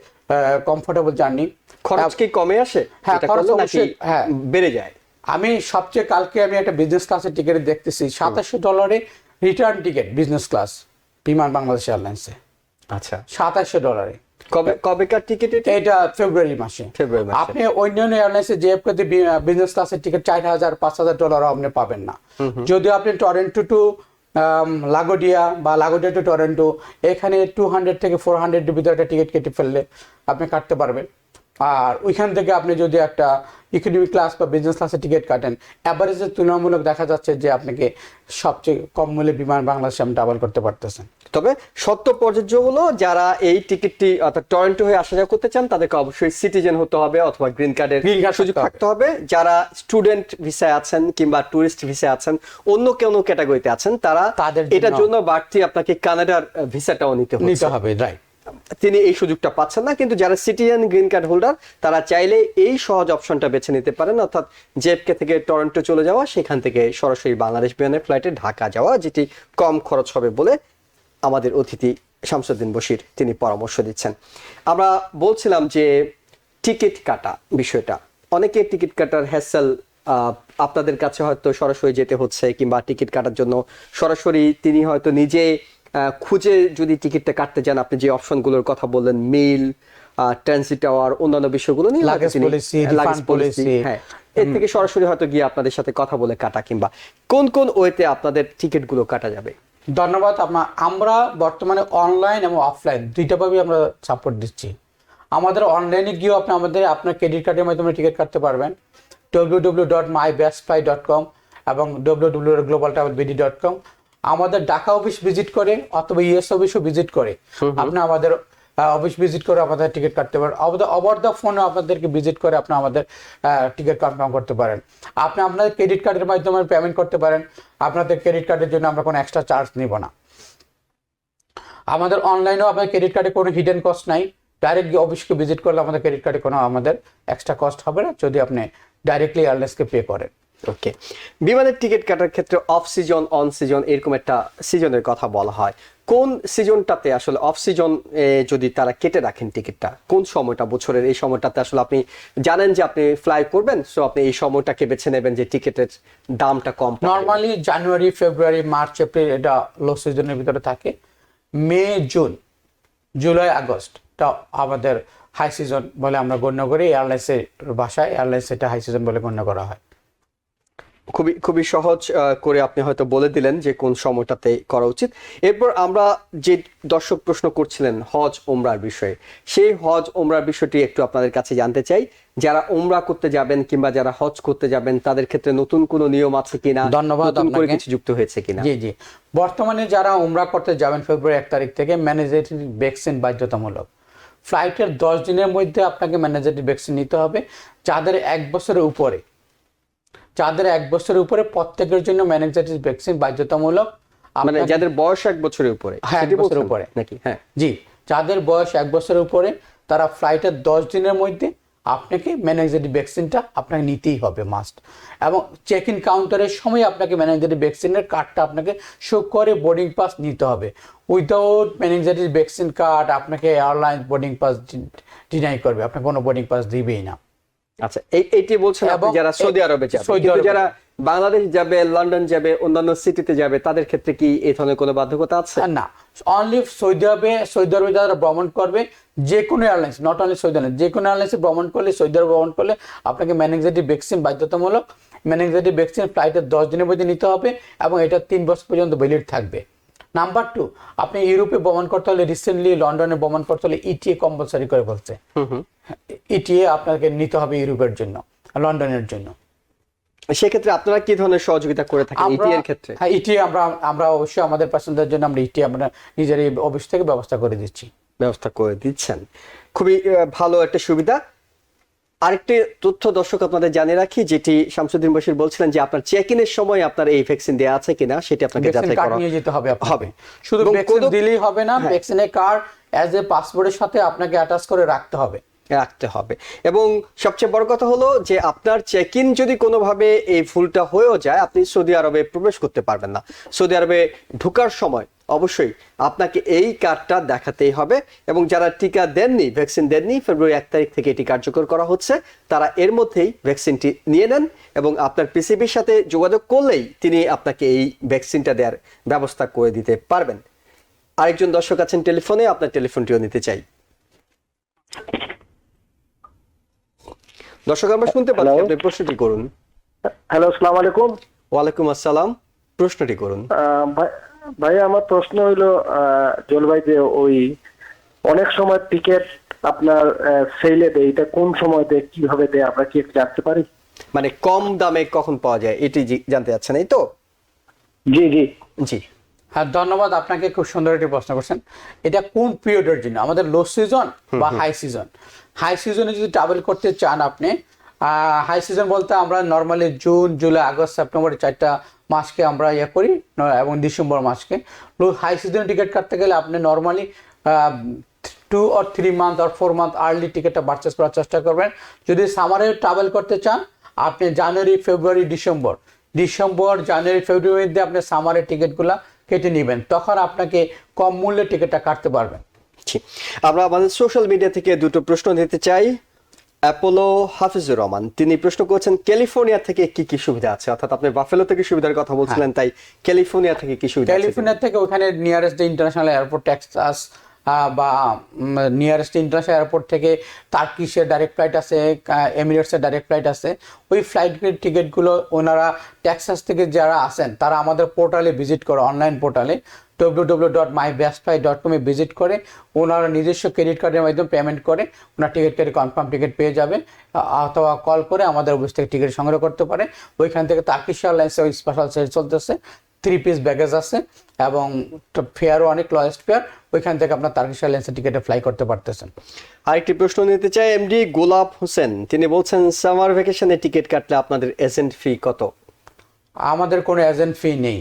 কমফোর্টেবল জার্নি। খরচ কি কমে আসে? হ্যাঁ, খরচ অবশ্যই বেড়ে যায়। আমি কালকে আমি একটা বিজনেস ক্লাসের টিকিট দেখতেছি, $2700 রিটার্ন টিকিট বিজনেস ক্লাস বিমান বাংলাদেশ এয়ারলাইন্সে। আচ্ছা, $2700। কবেকার টিকিট এটা ফেব্রুয়ারি মাসে। আপনি অন্যান্য এয়ারলাইন্সে জেএফকে বিজনেস ক্লাসের টিকিট $4000-5000 আপনি পাবেন না। যদি আপনি টরন্টো টু লাগোডিয়া বা লাগোডিয়া টু টরন্টো, এখানে 200 থেকে 400 এর ভিতরে একটা টিকিট কেটে ফেললে আপনি কাটতে পারবেন। আর ওইখান থেকে আপনি যদি একটা ইকোনমি ক্লাস বা বিজনেস ক্লাসের টিকিট কাটেন, অ্যাভারেজের তুলনামূলক দেখা যাচ্ছে যে আপনাকে সবচেয়ে কম মূল্যে বিমান বাংলাদেশে আপনি ট্রাভেল করতে পারতেছেন। তবে সত্য প্রযোজ্য হলো যারা এই টিকিটটি অর্থাৎ টরন্টো হয়ে আসা যাওয়া করতে চান তাদেরকে অবশ্যই সিটিজেন হতে হবে অথবা গ্রিন কার্ডের সুযোগ থাকতে হবে। যারা স্টুডেন্ট ভিসায় আছেন কিংবা টুরিস্ট ভিসায় আছেন, অন্য কোনো ক্যাটাগরিতে আছেন, তারা এটার জন্য বাড়তি আপনাকে কানাডার ভিসাটাও নিতে হবে। রাইট, তিনি এই সুযোগটা পাচ্ছেন না। কিন্তু যারা সিটিজেন গ্রিন কার্ড হোল্ডার তারা চাইলে এই সহজ অপশনটা বেছে নিতে পারেন, অর্থাৎ জেএফকে থেকে টরন্টো চলে যাওয়া, সেখান থেকে সরাসরি বাংলাদেশ বিমানের ফ্লাইটে ঢাকা যাওয়া, যেটি কম খরচ হবে বলে আমাদের অতিথি শামসুদ্দিন বশির তিনি পরামর্শ দিচ্ছেন। আমরা বলছিলাম যে টিকিট কাটা বিষয়টা, অনেকে টিকিট কাটার হ্যাসেল, আপনাদের কাছে হয়তো সরাসরি যেতে হচ্ছে কিংবা টিকিট কাটার জন্য সরাসরি তিনি হয়তো নিজে খুঁজে যদি টিকিটটা কাটতে যান, আপনি যে অপশনগুলোর কথা বললেন, মিল, ট্রানজিট টাওয়ার অন্যান্য বিষয়গুলো নিয়ে Luggage policy, refund policy, হ্যাঁ এর থেকে সরাসরি হয়তো গিয়ে আপনাদের সাথে কথা বলে কাটা, কিংবা কোন কোন ওয়েতে আপনাদের টিকিটগুলো কাটা যাবে? ধন্যবাদ। আমরা বর্তমানে অনলাইন এবং অফলাইন দুইটাভাবেই আমরা সাপোর্ট দিচ্ছি। আমাদের অনলাইনে গিয়েও আপনার ক্রেডিট কার্ডের মাধ্যমে টিকিট কাটতে পারবেন, www.mybestfly.com এবং www.globaltravelbd.com। আমাদের ঢাকা অফিস ভিজিট করে অথবা ইউএস অফিসও ভিজিট করে আপনি আমাদের অফিস ভিজিট করে আমাদের টিকিট কাটতে পারেন। ওভার দ্য ফোনে আপনাদেরকে ভিজিট করে আপনি আমাদের টিকিট কনফার্ম করতে পারেন। আপনি আপনাদের ক্রেডিট কার্ডের মাধ্যমে পেমেন্ট করতে পারেন। আপনাদের ক্রেডিট কার্ডের জন্য আমরা কোনো এক্সট্রা চার্জ নিব না। আমাদের অনলাইনেও আপনার ক্রেডিট কার্ডে কোনো হিডেন কস্ট নাই। ডাইরেক্ট অফিসকে ভিজিট করলে আমাদের ক্রেডিট কার্ডে কোনো আমাদের এক্সট্রা কস্ট হবে না যদি আপনি ডাইরেক্টলি এয়ারলাইন্সকে পে করেন। ওকে, বিমানের টিকিট কাটার ক্ষেত্রে অফ সিজন অন সিজন এরকম একটা সিজনের কথা বলা হয়। কোন সিজনটাতে আসলে অফ সিজন যদি তারা কেটে রাখেন টিকিটটা, কোন সময়টা বছরের এই সময়টাতে আসলে আপনি জানেন যে আপনি ফ্লাই করবেন, সো আপনি এই সময়টাকে বেছে নেবেন যে টিকিটের দামটা কম? নর্মালি জানুয়ারি, ফেব্রুয়ারি, মার্চ, এপ্রিল এটা লো সিজনের ভিতরে থাকে। মে, জুন, জুলাই, আগস্টটা আমাদের হাই সিজন বলে আমরা গণ্য করি। এয়ারলাইন্সের ভাষায় এয়ারলাইন্স এটা হাই সিজন বলে গণ্য করা হয়। খুবই খুবই সহজ করে আপনি হয়তো বলে দিলেন যে কোন সময়টাতে করা উচিত। এরপর আমরা যে দর্শক প্রশ্ন করছিলেন হজ ওমরার বিষয়ে, সেই হজ ওমরার বিষয়টি একটু আপনাদের কাছে জানতে চাই। যারা ওমরা করতে যাবেন কিংবা যারা হজ করতে যাবেন তাদের ক্ষেত্রে নতুন কোনো নিয়ম আছে কিনা, ধন্যবাদ নতুন করে আপনাকে। কিছু যুক্ত হয়েছে কিনা? জি, বর্তমানে যারা উমরা করতে যাবেন ফেব্রুয়ারি 1 তারিখ থেকে ম্যানেজেটরি ভ্যাকসিন বাধ্যতামূলক। ফ্লাইটের 10 দিনের মধ্যে আপনাকে ম্যানেজেটরি ভ্যাকসিন নিতে হবে। যাদের 1 বছরের উপরে প্রত্যেকের জন্য ম্যানেজেটরি ভ্যাকসিন বাধ্যতামূলক। মানে যাদের বয়স 1 বছরের উপরে? হ্যাঁ, 1 বছরের উপরে নাকি? হ্যাঁ জি, যাদের বয়স 1 বছরের উপরে তারা ফ্লাইটের 10 দিনের মধ্যে আপনাকে ম্যানেজেটরি ভ্যাকসিনটা আপনাকে নিতেই হবে মাস্ট। এবং চেক ইন কাউন্টারের সময় আপনাকে ম্যানেজেটরি ভ্যাকসিনের কার্ডটা আপনাকে শো করে বোর্ডিং পাস নিতে হবে। উইদাউট ম্যানেজেটরি ভ্যাকসিন কার্ড আপনাকে এয়ারলাইন্স বোর্ডিং পাস ডিনাই করবে, আপনাকে কোনো বোর্ডিং পাস দিবেই না। আচ্ছা, এইটি বলছেন আপনি যারা সৌদি আরবে যাবে। সৌদি কিন্তু আরবে যারা বাংলাদেশ যাবে, লন্ডন যাবে, অন্যান্য সিটিতে যাবে, তাদের ক্ষেত্রে কি এই ধরনের কোনো বাধ্যকতা আছে? না, অনলি সৌদি আরবে যারা ভ্রমণ করবে, যে কোনো এয়ারলাইন্স, নট অনলি সৌদি আরব, যে কোনো এয়ারলাইন্সে ভ্রমণ করলে, সৌদি আরবে ভ্রমণ করলে আপনাকে মেনিনজাইটিস ভ্যাকসিন বাধ্যতামূলক। মেনিনজাইটিস ভ্যাকসিন ফ্লাইটের 10 দিনের মধ্যে নিতে হবে এবং এটা 3 বছর পর্যন্ত ভ্যালিড থাকবে। নাম্বার 2, আপনি ইউরোপে ভ্রমণ করতে হলে, রিসেন্টলি লন্ডনে ভ্রমণ করতে হলে ইটিএ কম্পালসারি করে বলছে। ইটিএ আপনাকে নিতে হবে ইউরোপের জন্য, লন্ডনের জন্য। সেক্ষেত্রে আপনারা কি ধরনের সহযোগিতা করে থাকেন ইটি এর ক্ষেত্রে? হ্যাঁ, ইটিএ আমরা অবশ্যই আমাদের প্যাসেঞ্জারদের জন্য আমরা ইটিএ আমরা নিজের এই অফিস থেকে ব্যবস্থা করে দিচ্ছি। ব্যবস্থা করে দিচ্ছেন, খুবই ভালো একটা সুবিধা। আরেকটি তথ্য দর্শক আপনাদের জানিয়ে রাখি, যেটি শামসুদ্দিন বশির বলছিলেন যে আপনার চেক ইনের সময় আপনার এই ভ্যাকসিন দেওয়া আছে কিনা সেটি আপনাকে যাচাই করা নিয়ে যেতে হবে। হবে শুধু ভ্যাকসিন দিলেই হবে না, ভ্যাকসিনের কার্ড অ্যাজ এ পাসপোর্টের সাথে আপনাকে অ্যাটাচ করে রাখতে হবে। এবং সবচেয়ে বড় কথা হলো যে আপনার চেক ইন যদি কোনোভাবে এই ভুলটা হয়েও যায়, আপনি সৌদি আরবে প্রবেশ করতে পারবেন না। সৌদি আরবে ঢোকার সময় অবশ্যই আপনাকে এই কার্ডটা দেখাতেই হবে। এবং যারা টিকা দেননি, ভ্যাকসিন দেননি, ফেব্রুয়ারি 1 তারিখ থেকে এটি কার্যকর করা হচ্ছে, তারা এর মধ্যেই ভ্যাকসিনটি নিয়ে নেন এবং আপনার পিসিবির সাথে যোগাযোগ করলেই তিনি আপনাকে এই ভ্যাকসিনটা দেওয়ার ব্যবস্থা করে দিতে পারবেন। আরেকজন দর্শক আছেন টেলিফোনে, আপনার টেলিফোনটিও নিতে চাই। দর্শক আমরা শুনতে পাচ্ছি, আপনি প্রশ্নটি করুন। হ্যালো, আসসালামু আলাইকুম। ওয়ালাইকুম আসসালাম, প্রশ্নটি করুন। ভাই আমার প্রশ্ন হইলো জল ভাই, যে ওই অনেক সময় টিকিট আপনার সেলে দেয়, এটা কোন সময় দেয়, কিভাবে দেয়, আমরা কি জানতে পারি? মানে কম দামে কখন পাওয়া যায় এটি জানতে চাচ্ছেন, এই তো? জি জি জি হ্যাঁ, ধন্যবাদ আপনাকে, খুব সুন্দর একটি প্রশ্ন করছেন। এটা কোন পিরিয়ডের জন্য, আমাদের লো সিজন বা হাই সিজন? হাই সিজনে যদি ট্রাভেল করতে চান আপনি, হাই সিজন বলতে আমরা normally June, July, August, September 4টা মাসকে আমরা করি এবং ডিসেম্বর মাসকে। হাই সিজনে টিকিট কাটতে গেলে আপনি normally 2 or 3 month or 4 month early টিকিটটা পারচেস করার চেষ্টা করবেন। যদি সামারে ট্রাভেল করতে চান আপনি জানুয়ারি, ফেব্রুয়ারি, জানুয়ারি, ফেব্রুয়ারিতে আপনি সামারের টিকিটগুলা কেটে নেবেন, তখন আপনাকে কম মূল্যে টিকিটটা কাটতে পারবেন। আমরা আমাদের সোশ্যাল মিডিয়া থেকে দুটো প্রশ্ন নিতে চাই। অ্যাপোলো হাফিজুর রহমান, তিনি প্রশ্ন করেছেন ক্যালিফোর্নিয়া থেকে কি কি সুবিধা আছে, অর্থাৎ আপনি বাফেলো থেকে সুবিধার কথা বলছিলেন, তাই ক্যালিফোর্নিয়া থেকে কি সুবিধা আছে? ক্যালিফোর্নিয়া থেকে ওখানে নিয়ারেস্ট যে ইন্টারন্যাশনাল এয়ারপোর্ট টেক্সাস বা নিয়ারেস্ট ইন্টারন্যাশনাল এয়ারপোর্ট থেকে টার্কিশের ডাইরেক্ট ফ্লাইট আছে, এমিরেটসের ডাইরেক্ট ফ্লাইট আছে, ওই ফ্লাইট টিকিটগুলো ওনারা টেক্সাস থেকে যারা আসেন তারা আমাদের পোর্টালে ভিজিট করে, অনলাইন পোর্টালে www.mybestflight.com ভিজিট করে ওনারা নিজস্ব ক্রেডিট কার্ডের মাধ্যমে পেমেন্ট করে ওনার টিকিট কেটে কনফার্ম টিকিট পেয়ে যাবে, অথবা কল করে আমাদের অফিস থেকে টিকিট সংগ্রহ করতে পারে। ওইখান থেকে টার্কিশ এয়ারলাইন্সে ওই স্পেশাল সেল চলতেছে, 3 পিস ব্যাগেজ আছে এবং ফেয়ারও অনেক লয়েস্ট ফেয়ার, ওইখান থেকে আপনার টার্কিশ এয়ারলাইন্সের টিকিটে ফ্লাই করতে পারতেছেন। আরেকটি প্রশ্ন নিতে চাই এমডি গোলাপ হোসেন, তিনি বলছেন সামার ভ্যাকেশনে টিকিট কাটলে আপনাদের এজেন্ট ফি কত? আমাদের কোনো এজেন্ট ফি নেই,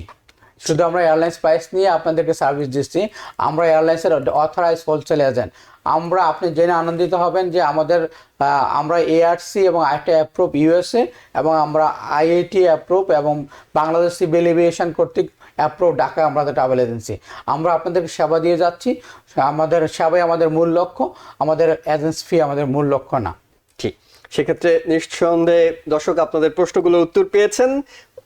শুধু আমরা এয়ারলাইন্স প্রাইস নিয়ে আপনাদেরকে সার্ভিস দিচ্ছি। আমরা এয়ারলাইন্সের অথরাইজ হোলসেল এজেন্ট। আপনি জেনে আনন্দিত হবেন যে আমরা এআরসি এবং আইটি অ্যাপ্রুভ ইউএসএ এবং আমরা আইআইটি অ্যাপ্রুভ এবং বাংলাদেশ সিভিল এভিয়েশন কর্তৃক অ্যাপ্রুভ ঢাকা আমাদের ট্রাভেল এজেন্সি। আমরা আপনাদেরকে সেবা দিয়ে যাচ্ছি, আমাদের সেবাই আমাদের মূল লক্ষ্য, আমাদের এজেন্সি ফি আমাদের মূল লক্ষ্য না। ঠিক, সেক্ষেত্রে নিঃসন্দেহে দর্শক আপনাদের প্রশ্নগুলোর উত্তর পেয়েছেন।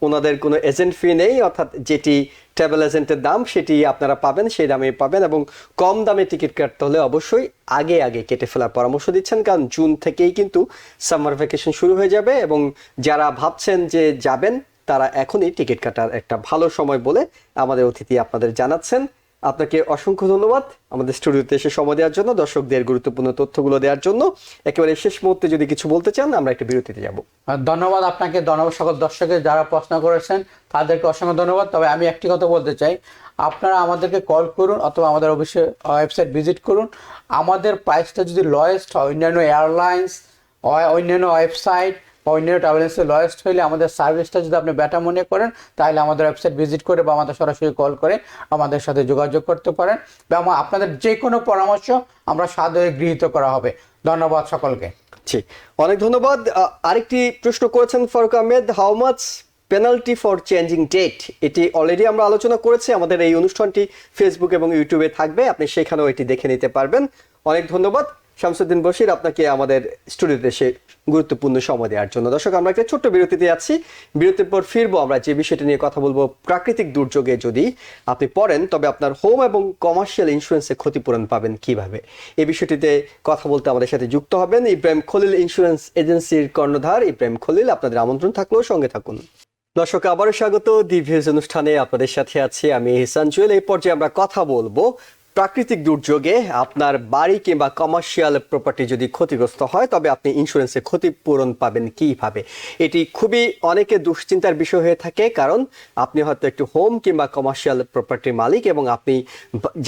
ওনাদের কোনো এজেন্ট ফি নেই, অর্থাৎ যেটি ট্রাভেল এজেন্টের দাম সেটি আপনারা পাবেন, সেই দামে পাবেন। এবং কম দামে টিকিট কাটতে হলে অবশ্যই আগে কেটে ফেলার পরামর্শ দিচ্ছেন, কারণ জুন থেকেই কিন্তু সামার ভ্যাকেশন শুরু হয়ে যাবে এবং যারা ভাবছেন যে যাবেন তারা এখনই টিকিট কাটার একটা ভালো সময় বলে আমাদের অতিথি আপনাদের জানাচ্ছেন। আপনাকে অসংখ্য ধন্যবাদ আমাদের স্টুডিওতে এসে সময় দেওয়ার জন্য, দর্শকদের গুরুত্বপূর্ণ তথ্যগুলো দেওয়ার জন্য। একেবারে শেষ মুহূর্তে যদি কিছু বলতে চান আমরা একটা বিরতিতে যাব। ধন্যবাদ আপনাকে, ধন্যবাদ সকল দর্শকের যারা প্রশ্ন করেছেন তাদেরকে অসংখ্য ধন্যবাদ। তবে আমি একটি কথা বলতে চাই, আপনারা আমাদেরকে কল করুন অথবা আমাদের অফিসে ওয়েবসাইট ভিজিট করুন। আমাদের প্রাইসটা যদি লয়েস্ট হয় অন্যান্য এয়ারলাইন্স, অন্যান্য ওয়েবসাইট, অন্যান্য ট্রাভেল এজেন্সি লয়েস্ট হইলে আমাদের সার্ভিসটা যদি আপনি বেটার মনে করেন তাহলে আমাদের ওয়েবসাইট ভিজিট করে বা আমাদের সরাসরি কল করে আমাদের সাথে যোগাযোগ করতে পারেন, বা আপনাদের যে কোনো পরামর্শ আমরা সাদরে গৃহীত করা হবে। ধন্যবাদ সকলকে। জি, অনেক ধন্যবাদ। আরেকটি প্রশ্ন করেছেন Faruk Ahmed, how much penalty for changing date? এটি অলরেডি আমরা আলোচনা করেছি, আমাদের এই অনুষ্ঠানটি ফেসবুক এবং ইউটিউবে থাকবে, আপনি সেখানেও এটি দেখে নিতে পারবেন। অনেক ধন্যবাদ শামসুদ্দিন বশির আপনাকে আমাদের স্টুডিওতে এসে গুরুত্বপূর্ণ সময় দেওয়ার জন্য। দর্শক, আমরা একটা ছোট্ট বিরতিতে যাচ্ছি, বিরতির পর ফিরবো। আমরা যে বিষয়টি নিয়ে কথা বলবো, প্রাকৃতিক দুর্যোগে যদি আপনি পড়েন তবে আপনার হোম এবং কমার্শিয়াল ইন্স্যুরেন্সে ক্ষতিপূরণ পাবেন কিভাবে, এই বিষয়টিতে কথা বলতে আমাদের সাথে যুক্ত হবেন ইব্রাহিম খলিল ইন্স্যুরেন্স এজেন্সির কর্ণধার ইব্রাহিম খলিল। আপনাদের আমন্ত্রণ থাকলেও সঙ্গে থাকুন। দর্শক, আবারও স্বাগত দি ভিউজ অনুষ্ঠানে, আপনাদের সাথে আছি আমি ইহসান জুয়েল। এই পর্যায়ে আমরা কথা বলবো প্রাকৃতিক দুর্যোগে আপনার বাড়ি কিংবা কমার্শিয়াল প্রপার্টি যদি ক্ষতিগ্রস্ত হয় তবে আপনি ইন্স্যুরেন্সে ক্ষতিপূরণ পাবেন কিভাবে। এটি খুবই অনেকে দুশ্চিন্তার বিষয় হয়ে থাকে, কারণ আপনি হয়তো একটু হোম কিংবা কমার্শিয়াল প্রপার্টির মালিক এবং আপনি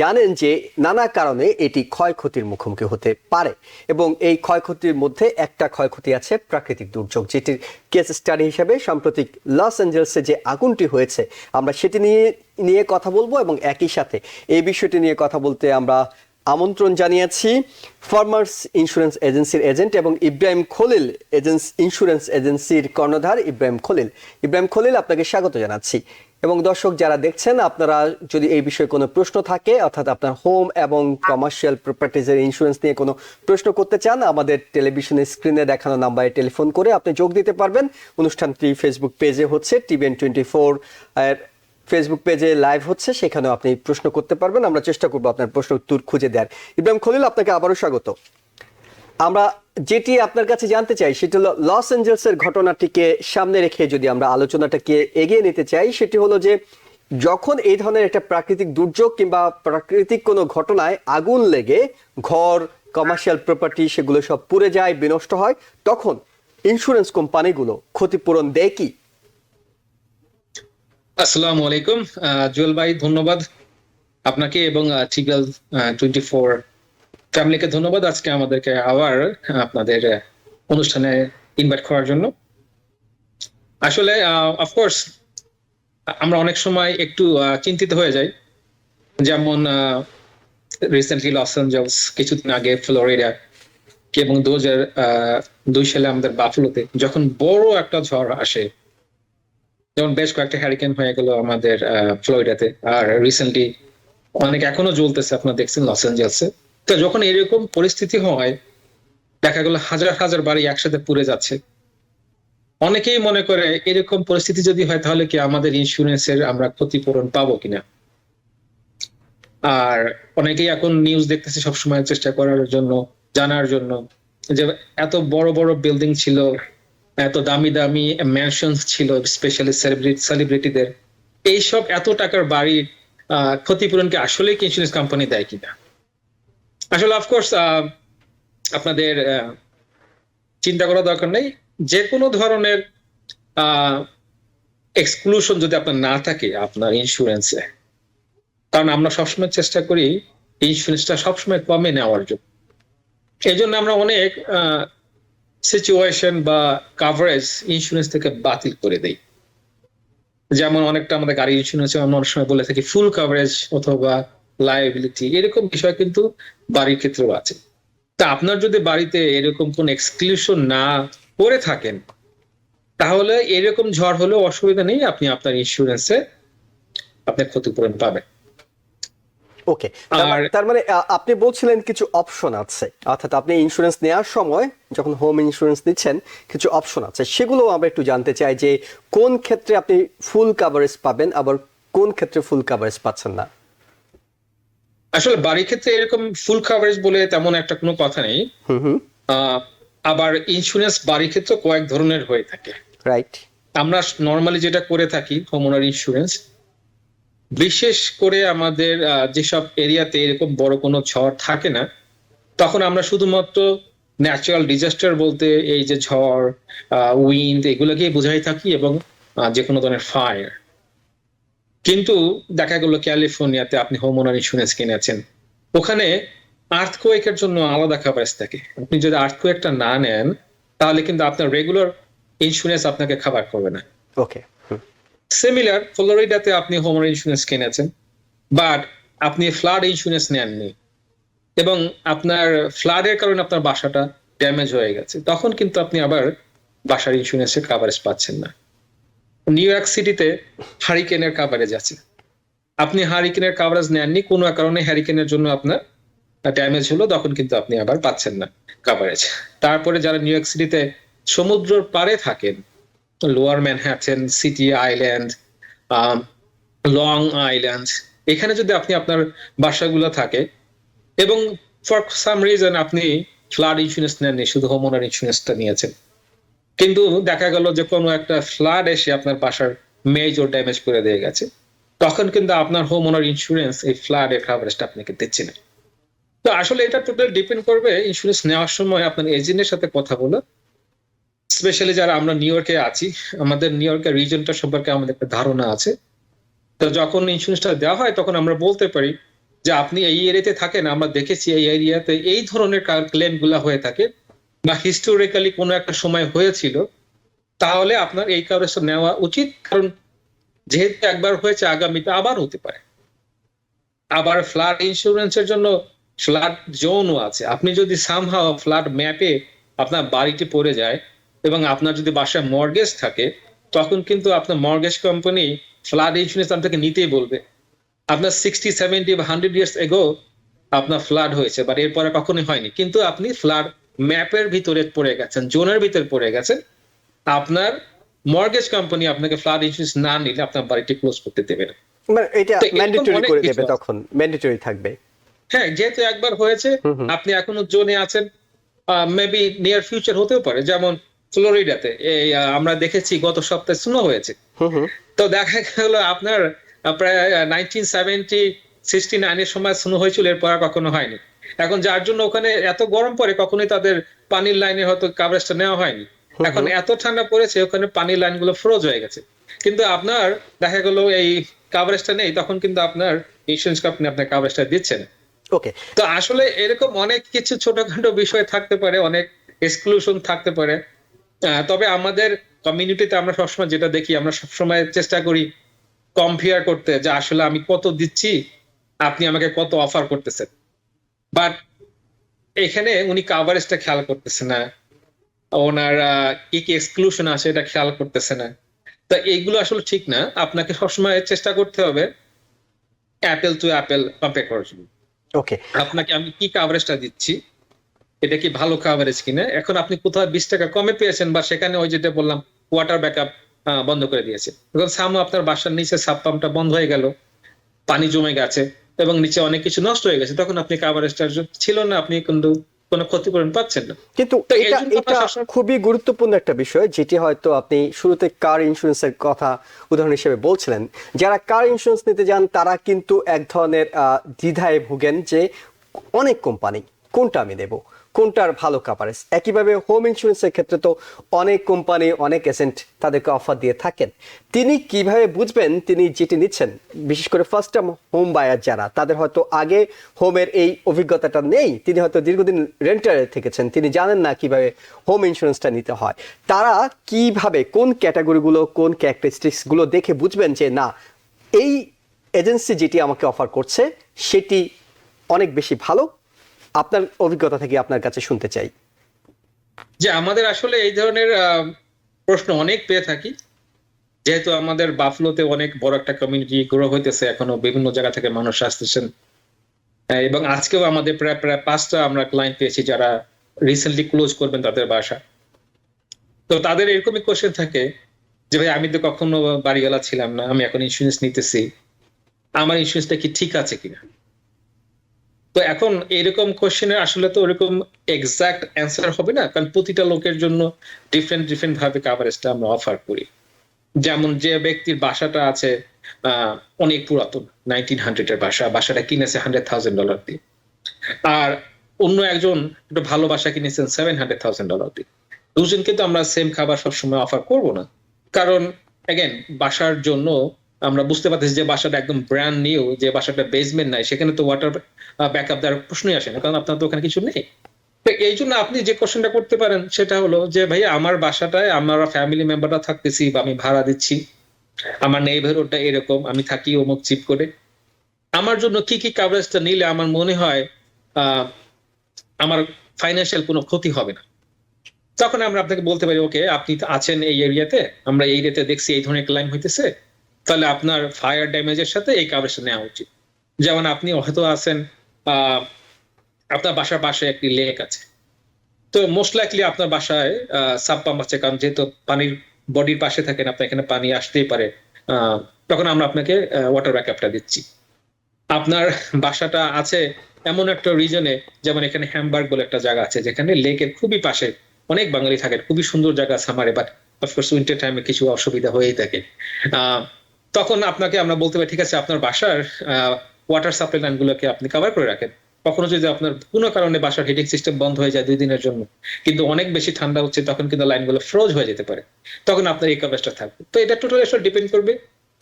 জানেন যে নানা কারণে এটি ক্ষয়ক্ষতির মুখোমুখি হতে পারে, এবং এই ক্ষয়ক্ষতির মধ্যে একটা ক্ষয়ক্ষতি আছে প্রাকৃতিক দুর্যোগ, যেটির কেস স্টাডি হিসেবে সাম্প্রতিক লস অ্যাঞ্জেলসে যে আগুনটি হয়েছে আমরা সেটি নিয়ে কথা বলবো। এবং একই সাথে এই বিষয়টি নিয়ে কথা বলতে আমরা আমন্ত্রণ জানিয়েছি ফার্মার্স ইন্স্যুরেন্স এজেন্সির এজেন্ট এবং ইব্রাহিম খলিল ইন্স্যুরেন্স এজেন্সির কর্ণধার ইব্রাহিম খলিল। ইব্রাহিম খলিল, আপনাকে স্বাগত জানাচ্ছি। এবং দর্শক যারা দেখছেন, আপনারা যদি এই বিষয়ে কোনো প্রশ্ন থাকে, অর্থাৎ আপনার হোম এবং কমার্শিয়াল প্রপার্টিজের ইন্স্যুরেন্স নিয়ে কোনো প্রশ্ন করতে চান, আমাদের টেলিভিশনের স্ক্রিনে দেখানো নাম্বারে টেলিফোন করে আপনি যোগ দিতে পারবেন। অনুষ্ঠানটি ফেসবুক পেজে হচ্ছে, টিভিএন 24 এর ফেসবুক পেজে লাইভ হচ্ছে, সেখানেও আপনি প্রশ্ন করতে পারবেন। আমরা চেষ্টা করবো আপনার প্রশ্ন উত্তর খুঁজে দেওয়ার। ইব্রাহিম খলিল, আপনাকে আবারও স্বাগত। আমরা যেটি আপনার কাছে জানতে চাই সেটি হলো লস অ্যাঞ্জেলসের ঘটনাটিকে সামনে রেখে যদি আমরা আলোচনাটাকে এগিয়ে নিতে চাই, সেটি হলো যে যখন এই ধরনের একটা প্রাকৃতিক দুর্যোগ কিংবা প্রাকৃতিক কোনো ঘটনায় আগুন লেগে ঘর, কমার্শিয়াল প্রপার্টি সেগুলো সব পুড়ে যায়, বিনষ্ট হয়, তখন ইন্স্যুরেন্স কোম্পানিগুলো ক্ষতিপূরণ দেয় কি? আসসালামু আলাইকুম জুয়েল ভাই, ধন্যবাদ আপনাকে এবং টিভিএন 24 ফ্যামিলিকে ধন্যবাদ আজকে আমাদেরকে আবার আপনাদের অনুষ্ঠানে ইনভাইট করার জন্য। আসলে অফকোর্স আমরা অনেক সময় একটু চিন্তিত হয়ে যাই, যেমন রিসেন্টলি লস অ্যাঞ্জেলস, কিছুদিন আগে ফ্লোরিডা, এবং 2002 সালে আমাদের বাফলোতে যখন বড় একটা ঝড় আসে, যেমন বেশ কয়েকটা হ্যারিকেন হয়ে গেল আমাদের ফ্লোরিডাতে, আর রিসেন্টলি অনেক এখনো জ্বলতেছে, আপনারা দেখছেন লস অ্যাঞ্জেলসে। তো যখন এরকম পরিস্থিতি হয়, দেখা গেল হাজার হাজার বাড়ি একসাথে পুড়ে যাচ্ছে, অনেকেই মনে করে এরকম পরিস্থিতি যদি হয় তাহলে কি আমাদের ইন্স্যুরেন্সের আমরা ক্ষতিপূরণ পাবো কিনা। আর অনেকেই এখন নিউজ দেখতেছে সবসময় চেষ্টা করার জন্য, জানার জন্য যে এত বড় বড় বিল্ডিং ছিল, এত দামি দামি ম্যানশন ছিল স্পেশালি সেলিব্রিটিদের, এইসব এত টাকার বাড়ি ক্ষতিপূরণকে আসলে কি ইন্স্যুরেন্স কোম্পানি দেয় কিনা? আসলে অফকোর্স আপনাদের চিন্তা করা দরকার নেই। যে কোনো ধরনের এক্সক্লুশন যদি আপনার না থাকে আপনার ইন্স্যুরেন্সে, কারণ আমরা সবসময় চেষ্টা করি ইন্স্যুরেন্সটা সবসময় কমে নেওয়ার জন্য। এই জন্য আমরা অনেক সিচুয়েশন বা কাভারেজ ইন্স্যুরেন্স থেকে বাতিল করে দেই। যেমন অনেকটা আমাদের গাড়ি ইন্স্যুরেন্স আমরা অনেক সময় বলে থাকি ফুল কাভারেজ অথবা লায়াবিলিটি, এরকম বিষয় কিন্তু বাড়ির ক্ষেত্রেও আছে। তা আপনার যদি বাড়িতে এরকম কোন এক্সক্লুশন না করে থাকেন, তাহলে এরকম ঝড় হলেও অসুবিধা নেই, আপনি আপনার ইন্স্যুরেন্সে আপনার ক্ষতিপূরণ পাবেন। ওকে, তার মানে আপনি বলছিলেন কিছু অপশন আছে, অর্থাৎ আপনি ইন্স্যুরেন্স নেওয়ার সময় যখন হোম ইন্স্যুরেন্স নিচ্ছেন কিছু অপশন আছে, সেগুলো আমরা একটু জানতে চাই যে কোন ক্ষেত্রে আপনি ফুল কাভারেজ পাবেন আবার কোন ক্ষেত্রে ফুল কাভারেজ পাচ্ছেন না। আসলে বাড়ির ক্ষেত্রে এরকম ফুল কাভারেজ বলে তেমন একটা কোনো কথা নেই। আবার ইন্স্যুরেন্স বাড়ির ক্ষেত্রে কয়েক ধরনের হয়ে থাকে। রাইট। আমরা নর্মালি যেটা করে থাকি হোমওনার ইন্স্যুরেন্স, বিশেষ করে আমাদের যেসব এরিয়াতে এরকম বড় কোনো ঝড় থাকে না, তখন আমরা শুধুমাত্র ন্যাচারাল ডিজাস্টার বলতে এই যে ঝড়, উইন্ড, এগুলোকে বোঝাই থাকি, এবং যে কোনো ধরনের ফায়ার। কিন্তু দেখা গেল ক্যালিফোর্নিয়াতে আপনি হোমওনার ইন্স্যুরেন্স কিনেছেন, ওখানে আর্থকোয়েকের জন্য আলাদা কভারেজ থাকে। আপনি যদি আর্থকোয়েকটা না নেন, তাহলে কিন্তু আপনার রেগুলার ইন্স্যুরেন্স আপনাকে কভার করবে না। ওকে। সিমিলার ফ্লোরিডাতে আপনি হোমওনার ইন্স্যুরেন্স কিনেছেন, বাট আপনি ফ্লাড ইন্স্যুরেন্স নেননি, এবং আপনার ফ্লাডের কারণে আপনার বাসাটা ড্যামেজ হয়ে গেছে, তখন কিন্তু আপনি আবার বাসার ইন্স্যুরেন্সের কভারেজ পাচ্ছেন না। নিউ ইয়র্ক সিটিতে হারিকেনের কভারেজ আছে, আপনি হারিকেনের কভারেজ নেননি, কোনো কারণে হারিকেনের জন্য আপনার ড্যামেজ হলো, তখন কিন্তু আপনি আবার পাচ্ছেন না কভারেজ। তারপরে যারা নিউ ইয়র্ক সিটিতে সমুদ্রের পাড়ে থাকেন, lower Manhattan, city island, long island, এখানে যদি আপনি আপনার বাসাগুলো থাকে এবং ফর সাম রিজন আপনি ফ্লাড ইন্স্যুরেন্স নেননি, শুধু হোমওনার ইন্স্যুরেন্সটা নিয়েছেন, কিন্তু দেখা গেল যে কোনো একটা ফ্লাড এসে আপনার বাসার মেজর ড্যামেজ করে দিয়ে গেছে, তখন কিন্তু আপনার হোমওনার ইন্স্যুরেন্স এই ফ্লাড এর কভারেজটা আপনাকে দিচ্ছে না। তো আসলে এটা টোটাল ডিপেন্ড করবে ইন্স্যুরেন্স নেওয়ার সময় আপনার এজেন্টের সাথে কথা বলে। স্পেশালি যারা আমরা নিউ ইয়র্কে আছি, আমাদের নিউ ইয়র্কের রিজনটা সম্পর্কে আমাদের একটা ধারণা আছে। তো যখন ইন্স্যুরেন্সটা দেওয়া হয়, তখন আমরা বলতে পারি যে আপনি এই এরিয়াতে থাকেন, আমরা দেখেছি এই এরিয়াতে এই ধরনের ক্লেম গুলা হয়ে থাকে, বা হিস্টোরিক্যালি কোনো একটা সময় হয়েছিল, তাহলে আপনার এই কভারেজটা নেওয়া উচিত, কারণ যেহেতু একবার হয়েছে আগামীতে আবার হতে পারে। আবার ফ্লাড ইন্স্যুরেন্সের জন্য ফ্লাড জোনও আছে। আপনি যদি সামহাও ফ্লাড ম্যাপে আপনার বাড়িটি পড়ে যায় এবং আপনার যদি বাসায় মর্গেজ থাকে, তখন কিন্তু আপনার মর্গেজ কোম্পানি ফ্লাড ইন্স্যুরেন্স আপনাকে নিতেই বলবে। আপনার 60, 70 বা 100 ইয়ার্স এগো আপনার ফ্লাড হয়েছে, বাট এরপরে কখনোই হয়নি, কিন্তু আপনি ফ্লাড ম্যাপের ভিতরে পড়ে গেছেন, জোনের ভিতরে পড়ে গেছেন, আপনার মর্গেজ কোম্পানি আপনাকে ফ্লাড ইন্স্যুরেন্স না নিলে আপনার বাড়িটি ক্লোজ করতে দেবে না। মানে এটা তো এরকম ম্যান্ডেটরি অনেক করে কিছু দেবে, আছে। তখন ম্যান্ডেটরি থাকবে। হ্যাঁ, যেহেতু একবার হয়েছে, আপনি এখনো জোনে আছেন, মেবি নিয়ার ফিউচার হতেও পারে। যেমন ফ্লোরিডাতে এই আমরা দেখেছি গত সপ্তাহে স্নো হয়েছে, তো দেখা গেল আপনার প্রায় 1969 এর সময় স্নো হয়েছিল, এরপর আর কখনো হয়নি। এখন যার জন্য ওখানে এত গরম পড়ে, কখনোই তাদের পানির লাইনে হয়তো কাভারেজটা নেওয়া হয়নি। এখন এত ঠান্ডা পড়েছে, ওখানে পানির লাইন গুলো ফ্রোজ হয়ে গেছে, কিন্তু আপনার দেখা গেল এই কাভারেজটা নেই, তখন কিন্তু আপনার ইন্স্যুরেন্স কোম্পানি আপনার কাভারেজটা দিচ্ছে না। ওকে। তো আসলে এরকম অনেক কিছু ছোটখাটো বিষয় থাকতে পারে, অনেক এক্সক্লুশন থাকতে পারে। তবে আমাদের কমিউনিটিতে আমরা সবসময় যেটা দেখি, আমরা সবসময় চেষ্টা করি কম্পেয়ার করতে, যে আসলে আমি কত দিচ্ছি, আপনি আমাকে কত অফার করতেছেন, বাট এখানে উনি কাভারেজটা খেয়াল করতেছে না, ওনার কি কি এক্সক্লুশন আছে এটা খেয়াল করতেছে না। তো এইগুলো আসলে ঠিক না। আপনাকে সবসময় চেষ্টা করতে হবে অ্যাপেল টু অ্যাপেল কম্পেয়ার করার জন্য। ওকে। আপনাকে আমি কি কাভারেজটা দিচ্ছি, এটা কি ভালো কাভারেজ কিনা। এখন আপনি কোথাও 20 টাকা কমে পেয়েছেন, বা সেখানে ওই যেটা বললাম ওয়াটার ব্যাকআপ বন্ধ করে দিয়েছে, এখন সামনে আপনার বাসার নিচে সাব পাম্পটা বন্ধ হয়ে গেল, পানি জমে গেছে, এবং নিচে অনেক কিছু নষ্ট হয়ে গেছে, তখন আপনি কাভারেজটা ছিল না, আপনি কিন্তু কোনো ক্ষতিপূরণ পাচ্ছেন না। কিন্তু তো এই এটা জন্য এটা আপনার সবসময়- খুবই গুরুত্বপূর্ণ একটা বিষয়, যেটি হয়তো আপনি শুরুতে কার ইন্স্যুরেন্সের কথা উদাহরণ হিসেবে বলছিলেন। যারা কার ইন্স্যুরেন্স নিতে যান তারা কিন্তু এক ধরনের দ্বিধায় ভোগেন যে অনেক কোম্পানি, কোনটা আমি দেব, কোনটার ভালো কাভারেজ। একইভাবে হোম ইন্স্যুরেন্সের ক্ষেত্রে তো অনেক কোম্পানি, অনেক এজেন্ট তাদেরকে অফার দিয়ে থাকেন। তিনি কিভাবে বুঝবেন তিনি যেটি নিচ্ছেন, বিশেষ করে ফার্স্ট টাইম হোম বায়ার যারা, তাদের হয়তো আগে হোমের এই অভিজ্ঞতাটা নেই, তিনি হয়তো দীর্ঘদিন রেন্টারে থেকেছেন, তিনি জানেন না কিভাবে হোম ইন্স্যুরেন্সটা নিতে হয়। তারা কিভাবে, কোন ক্যাটাগরিগুলো, কোন ক্যারেক্টারিস্টিক্সগুলো দেখে বুঝবেন যে না, এই এজেন্সি যেটি আমাকে অফার করছে সেটি অনেক বেশি ভালো? আপনার অভিজ্ঞতা থেকে আপনার কাছে শুনতে চাই। যে আমাদের আসলে এই ধরনের প্রশ্ন অনেক পেয়ে থাকি, যেহেতু আমাদের বাফলোতে অনেক বড় একটা কমিউনিটি গ্রো হইতেছে, এখনো বিভিন্ন জায়গা থেকে মানুষ আসতেছেন। এবং আজকেও আমাদের প্রায় প্রায় 5টা আমরা ক্লায়েন্ট পেয়েছি যারা রিসেন্টলি ক্লোজ করবেন তাদের বাসা। তো তাদের এরকমই কোশ্চেন থাকে যে ভাই আমি তো কখনো বাড়িওয়ালা ছিলাম না, আমি এখন ইন্স্যুরেন্স নিতেছি, আমার ইন্স্যুরেন্সটা কি ঠিক আছে কিনা। তো এখন এরকম কোশ্চেনের আসলে তো ওরকম এক্সাক্ট অ্যান্সার হবে না, কারণ প্রতিটা লোকের জন্য ডিফারেন্ট ডিফারেন্ট ভাবে কাভারেজটা আমরা অফার করি। যেমন যে ব্যক্তির বাসাটা আছে অনেক পুরাতন, 1900 এর বাসাটা কিনেছে $100,000 দিয়ে, আর অন্য একজন একটু ভালো বাসা কিনেছেন $700,000 দিয়ে, দুজনকে তো আমরা সেম খাবার সবসময় অফার করব না। কারণ এগেন বাসার জন্য আমরা বুঝতে পারতেছি যে বাসাটা একদম ব্র্যান্ড নিউ, যে বাসাটা বেসমেন্ট নাই, সেখানে তো ওয়াটার ব্যাকআপ দেওয়ার প্রশ্নই আসে না, কারণ আপনার তো ওখানে কিছু নেই। তো এই জন্য আপনি যে কোশ্চেনটা করতে পারেন সেটা হলো যে ভাই আমার বাসাটায় আমরা ফ্যামিলি মেম্বাররা থাকতেছি বা আমি ভাড়া দিচ্ছি, আমার নেইবারহুডটা এরকম, আমি থাকি অমুক চিপ করে, আমার জন্য কি কি কাভারেজটা নিলে আমার মনে হয় আমার ফাইন্যান্সিয়াল কোনো ক্ষতি হবে না। তখন আমরা আপনাকে বলতে পারি ওকে আপনি তো আছেন এই এরিয়াতে, আমরা এই এরিয়াতে দেখছি এই ধরনের ক্লাইম হইতেছে, তাহলে আপনার ফায়ার ড্যামেজের সাথে এই কাভারেজটা নেওয়া উচিত। যেমন আপনি হয়তো আছেন আপনার বাসার পাশে একটি লেক আছে, তো মোস্ট লাইকলি আপনার বাসায় সাবপাম্প আছে, কারণ যেহেতু পানির বডির পাশে থাকেন আপনার এখানে পানি আসতেই পারে, তখন আমরা আপনাকে ওয়াটার ব্যাকআপটা দিচ্ছি। আপনার বাসাটা আছে এমন একটা রিজনে, যেমন এখানে হ্যামবার্গ বলে একটা জায়গা আছে যেখানে লেকের খুবই পাশে অনেক বাঙালি থাকে, খুবই সুন্দর জায়গা সামারে, বাট অফকোর্স উইন্টার টাইমে কিছু অসুবিধা হয়েই থাকে। তখন আপনাকে আমরা বলতে পারি ঠিক আছে আপনার বাসার ওয়াটার সাপ্লাই লাইন গুলোকে আপনি কভার করে রাখেন। কখনো যদি আপনার কোনো কারণে বাসার হিটিং সিস্টেম বন্ধ হয়ে যায় 2 দিনের জন্য, কিন্তু অনেক বেশি ঠান্ডা হচ্ছে, তখন কিন্তু লাইনগুলো ফ্রোজ হয়ে যেতে পারে, তখন আপনার এই কভারেজটা থাকবে। তো এটা টোটালি আসলে ডিপেন্ড করবে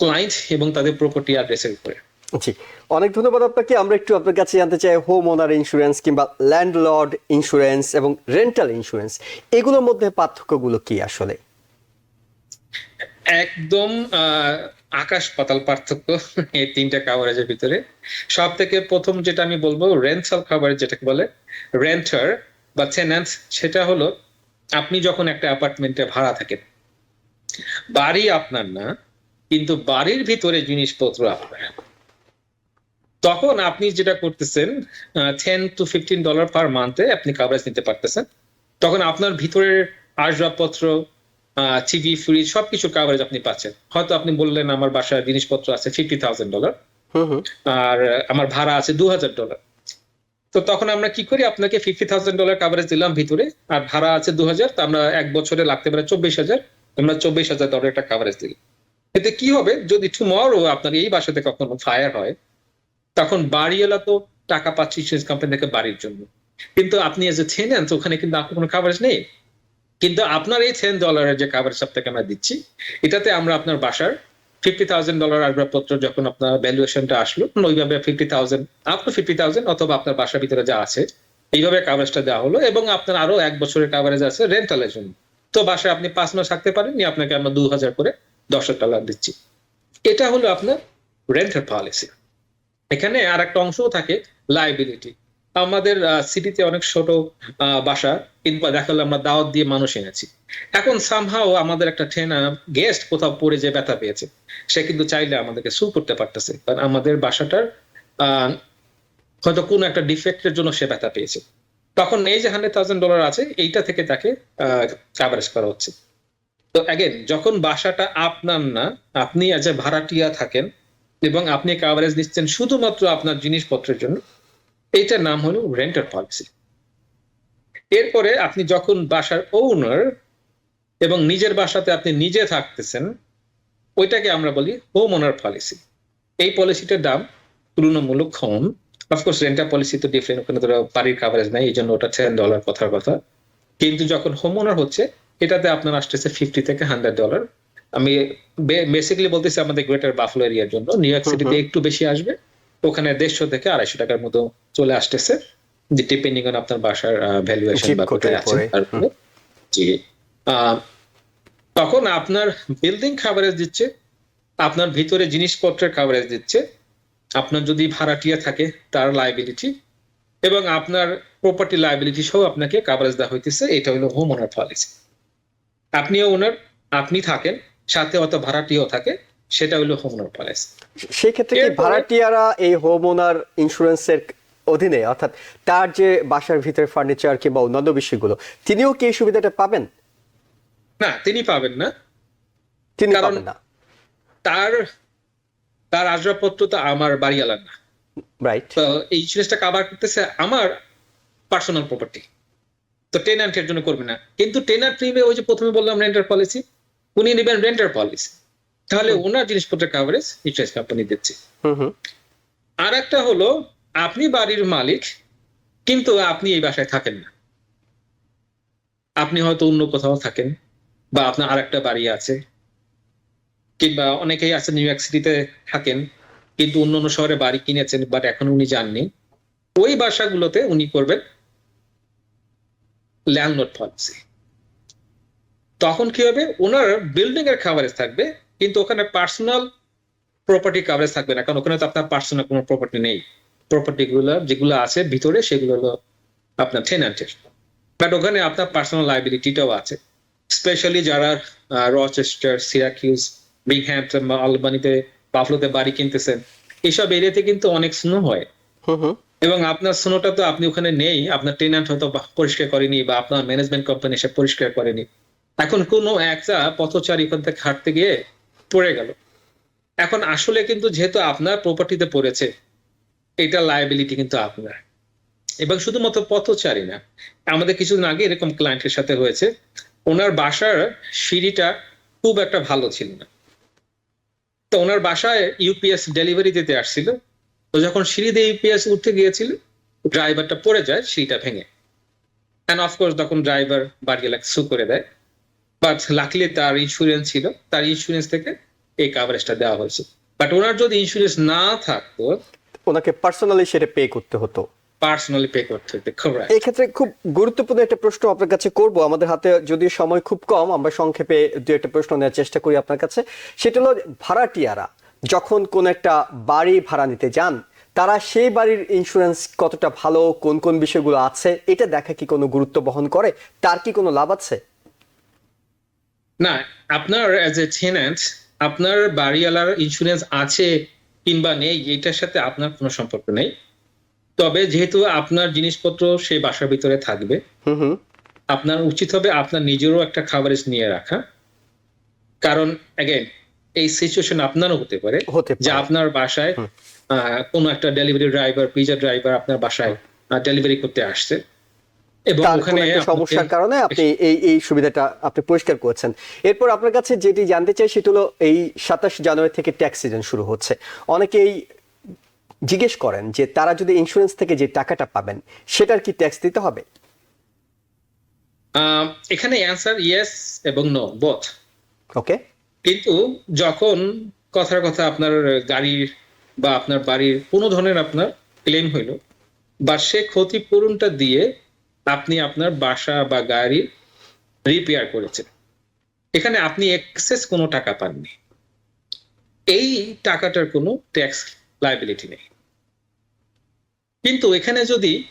ক্লায়েন্ট এবং তাদের প্রপার্টি অ্যাড্রেসের উপরে। জি, অনেক ধন্যবাদ আপনাকে। আমরা একটু আপনার কাছে জানতে চাই হোম ওনার ইন্স্যুরেন্স কিংবা ল্যান্ডলর্ড ইন্স্যুরেন্স এবং রেন্টাল ইন্স্যুরেন্স, এগুলোর মধ্যে পার্থক্যগুলো কি আসলে? একদম আকাশ পাতাল পার্থক্য এই 3টা কাভারেজের ভিতরে। সব থেকে প্রথম যেটা আমি বলবো রেন্টাল কাভারেজ, যেটাকে বলে রেন্টার বা টেন্যান্ট, সেটা হলো আপনি যখন একটা অ্যাপার্টমেন্টে ভাড়া থাকেন, বাড়ি আপনার না, কিন্তু বাড়ির ভিতরে জিনিসপত্র আপনার, তখন আপনি যেটা করতেছেন $10 to $15 পার মান্থে আপনি কাভারেজ নিতে পারতেছেন। তখন আপনার ভিতরের আসবাবপত্র, টিভি, ফ্রিজ সবকিছু কাভারেজ আপনি পাচ্ছেন। হয়তো আপনি বললেন আমার বাসায় জিনিসপত্র আছে $50,000 আর আমার ভাড়া আছে $2,000, তো তখন আমরা কি করি, আপনাকে $50,000 কাভারেজ দিলাম ভিতরে, আর ভাড়া আছে 2,000, তো আমরা 1 বছরে লাগতে পারে 24,000, আমরা $24,000 একটা কাভারেজ দিই। এতে কি হবে, যদি টুমরো আপনার এই বাসাতে কখনো ফায়ার হয়, তখন বাড়িওয়ালা তো টাকা পাচ্ছে ইন্স্যুরেন্স কোম্পানি থেকে বাড়ির জন্য, কিন্তু আপনি এজ এ টেন্যান্ট ওখানে কিন্তু আপনার কোনো কাভারেজ নেই। কিন্তু আপনার এই $10 যে কাভারেজ আপনাকে আমরা দিচ্ছি, এটাতে আমরা আপনার বাসার $50,000 আসবাবপত্র যখন আপনার ভ্যালুয়েশনটা আসলো, ওইভাবে 50,000 আপ টু 50,000 অথবা আপনার বাসার ভিতরে যা আছে এইভাবে কাভারেজটা দেওয়া হলো, এবং আপনার আরো 1 বছরের কাভারেজ আছে রেন্টালের জন্য। তো বাসায় আপনি 5 মাস থাকতে পারেন, আপনাকে আমরা $2,000 করে $10,000 দিচ্ছি। এটা হলো আপনার রেন্টাল পলিসি। এখানে আর একটা অংশও থাকে লাইবিলিটি। আমাদের সিটিতে অনেক ছোট বাসা, কিন্তু দেখা গেলো আমরা দাওয়াত দিয়ে মানুষ এনেছি, এখন সামহাও আমাদের একটা গেস্ট কোথাও পড়ে যে ব্যথা পেয়েছে, সে কিন্তু চাইলে আমাদেরকে সু করতে পারতেছে, কারণ আমাদের বাসাটার হয়তো কোনো একটা ডিফেক্টের জন্য সে ব্যথা পেয়েছে। তখন এই যে $100,000 আছে, এইটা থেকে তাকে কাভারেজ করা হচ্ছে। তো অ্যাগেন যখন বাসাটা আপনার না, আপনি এজ এ ভাড়াটিয়া থাকেন, এবং আপনি কাভারেজ নিচ্ছেন শুধুমাত্র আপনার জিনিসপত্রের জন্য, এইটার নাম হলো রেন্টার পলিসি। এরপরে আপনি যখন বাসার ওনার এবং নিজের বাসাতে আপনি নিজে থাকতেছেন, ওইটাকে আমরা বলি হোম ওনার পলিসি। এই পলিসিটার দাম তুলনামূলক কম। অফকোর্স রেন্টার পলিসি তো ডিফারেন্ট, ওখানে ধরো বাড়ির কাভারেজ নাই, এই জন্য ওটা $10 কথার কথা। কিন্তু যখন হোম ওনার হচ্ছে, এটাতে আপনার আসতেছে $50 থেকে $100। আমি বেসিক্যালি বলতেছি আমাদের গ্রেটার বাফলো এরিয়ার জন্য। নিউ ইয়র্ক সিটিতে একটু বেশি আসবে, ওখানে $150 থেকে $250 মতো চলে আসতেছে, যে ডিপেন্ডিং অন আপনার বাসার ভ্যালুয়েশন Zip বা code কোথায় এর আছে উপরে। তার উপরে। জি। তখন আপনার বিল্ডিং কাভারেজ দিচ্ছে, আপনার ভিতরে জিনিসপত্রের কাভারেজ দিচ্ছে, আপনার যদি ভাড়াটিয়া থাকে তার লায়াবিলিটি, এবং আপনার প্রপার্টি লায়াবিলিটি সহ আপনাকে কাভারেজ দেওয়া হইতেছে। এটা হলো হোম ওনার পলিসি। আপনিও ওনার, আপনি থাকেন সাথে, অত ভাড়াটিয়াও থাকে, সেটা হলো হোম ওনার পলিসি। সেই ক্ষেত্রে কি এরপরে- ভাড়াটিয়ারা এই হোম ওনার ইন্স্যুরেন্সের অধীনে, অর্থাৎ তার যে বাসার ভিতরে ফার্নিচার কিংবা অন্যান্য বিষয়গুলো, তিনিও কি এই সুবিধাটা পাবেন? না, তিনি পাবেন না। তিনি কারণ- পাবেন না, তার তার আসবাবপত্র তো আমার বাড়িওয়ালার না। রাইট? তো এই ইন্স্যুরেন্সটা কাভার করতেছে আমার পার্সোনাল প্রপার্টি, তো টেনান্টের জন্য করবে না। কিন্তু টেনান্ট নিবে ওই যে প্রথমে বললাম রেন্টার পলিসি, উনি নেবেন রেন্টার পলিসি, তাহলে ওনার জিনিসপত্রের কাভারেজ ইন্স্যুরেন্স কোম্পানি দিচ্ছে। হুম হুম। আর একটা হলো, আপনি বাড়ির মালিক কিন্তু আপনি এই বাসায় থাকেন না, আপনি হয়তো অন্য কোথাও থাকেন, বা আপনার আরেকটা বাড়ি আছে, কিংবা অনেকেই আছে নিউ ইয়র্ক সিটিতে থাকেন কিন্তু অন্য অন্য শহরে বাড়ি কিনেছেন, বাট এখন উনি যাননি। ওই বাসাগুলোতে উনি করবেন ল্যান্ডলর্ড পলিসি। তখন কি হবে, ওনার বিল্ডিং এর কাভারেজ থাকবে, কিন্তু ওখানে পার্সোনাল প্রপার্টি কাভারেজ থাকবে না, কারণ ওখানে তো আপনার পার্সোনাল কোনো প্রপার্টি নেই। প্রপার্টি গুলো যেগুলো আছে ভিতরে, সেগুলো হলো আপনার টেনান্টের, বাট ওখানে আপনার পার্সোনাল লাইবিলিটিটাও আছে। স্পেশালি যারা রচেস্টার, সিরাকিউজ, বিংহ্যাম্পটন বা আলবানিতে, বাফলোতে বাড়ি কিনতেছেন, এইসব এরিয়াতে কিন্তু অনেক স্নো হয়, হুম হুম। এবং আপনার স্নোটা তো আপনি ওখানে নেই, আপনার টেনান্ট হয়তো পরিষ্কার করেনি, বা আপনার ম্যানেজমেন্ট কোম্পানি এসে পরিষ্কার করেনি। এখন কোনো একটা পথচারী ওখান থেকে হাঁটতে গিয়ে পড়ে গেল, এখন আসলে কিন্তু যেহেতু আপনার প্রপার্টিতে পড়েছে, এটা লায়াবিলিটি কিন্তু আপনার। এবং শুধুমাত্র পথচারী না, আমাদের কিছুদিন আগে এরকম ক্লায়েন্টের সাথে হয়েছে, ওনার বাসার সিঁড়িটা খুব একটা ভালো ছিল না, তো ওনার বাসায় ইউপিএস ডেলিভারি দিতে আসছিল, তো যখন সিঁড়ি দিয়ে ইউপিএস উঠতে গিয়েছিল, ড্রাইভারটা পড়ে যায় সিঁড়িটা ভেঙে, এন্ড অফকোর্স তখন ড্রাইভার বাড়িওয়ালাকে সু করে দেয়। বাট লাকিলি তার ইন্স্যুরেন্স ছিল, তার ইন্স্যুরেন্স থেকে এই কাভারেজটা দেওয়া হয়েছে। বাট ওনার যদি ইন্স্যুরেন্স না থাকতো, ওনাকে পার্সোনালি সেটা পে করতে হতো। পার্সোনালি পে করতে হতো। Correct. এই ক্ষেত্রে খুব গুরুত্বপূর্ণ একটা প্রশ্ন আপনার কাছে করব, আমাদের হাতে যদি সময় খুব কম, আমরা সংক্ষেপে দু একটা প্রশ্ন নেওয়ার চেষ্টা করি আপনার কাছে। সেটা হলো, ভাড়াটিয়ারা যখন কোন একটা বাড়ি ভাড়া নিতে যান, তারা সেই বাড়ির ইন্স্যুরেন্স কতটা ভালো, কোন কোন বিষয়গুলো আছে, এটা দেখা কি কোনো গুরুত্ব বহন করে? তার কি কোনো লাভ আছে? না, আপনার অ্যাজ এ টেন্যান্ট, আপনার বাড়িওয়ালার ইন্স্যুরেন্স আছে কিংবা নেই, এটার সাথে আপনার কোনো সম্পর্ক নেই। তবে যেহেতু আপনার জিনিসপত্র সেই বাসার ভিতরে থাকবে, হুম হুম। আপনার উচিত হবে আপনার নিজেরও একটা কাভারেজ নিয়ে রাখা। কারণ অ্যাগেন, এই সিচুয়েশন আপনারও হতে পারে হতে যে পারে। আপনার বাসায় কোনো একটা ডেলিভারি ড্রাইভার, পিজা ড্রাইভার আপনার বাসায় ডেলিভারি করতে আসছে, এবং তার ওখানে কোনো একটা আপনাকে- সমস্যার কারণে আপনি এই সুবিধাটা আপনি পরিষ্কার করেছেন। এরপর আপনার কাছে যেটি জানতে চাই সেটা হলো, এই 27 জানুয়ারি থেকে ট্যাক্স সিজন শুরু হচ্ছে। অনেকেই জিজ্ঞেস করেন যে তারা যদি ইন্স্যুরেন্স থেকে যে টাকাটা পাবেন, সেটার কি ট্যাক্স দিতে হবে? এখানে অ্যান্সার ইয়েস এবং নো, বোথ। ওকে। কিন্তু যখন কথার কথা আপনার গাড়ির বা আপনার বাড়ির কোনো ধরনের আপনার ক্লেম হইলো, বা সে ক্ষতিপূরণটা দিয়ে আপনি আপনার বাসা বা গাড়ি রিপেয়ার করেছেন, এখানে আপনি এক্সেস কোনো টাকা পাননি, এই টাকাটার কোনো ট্যাক্স লায়াবিলিটি নেই। কিন্তু এখানে যদি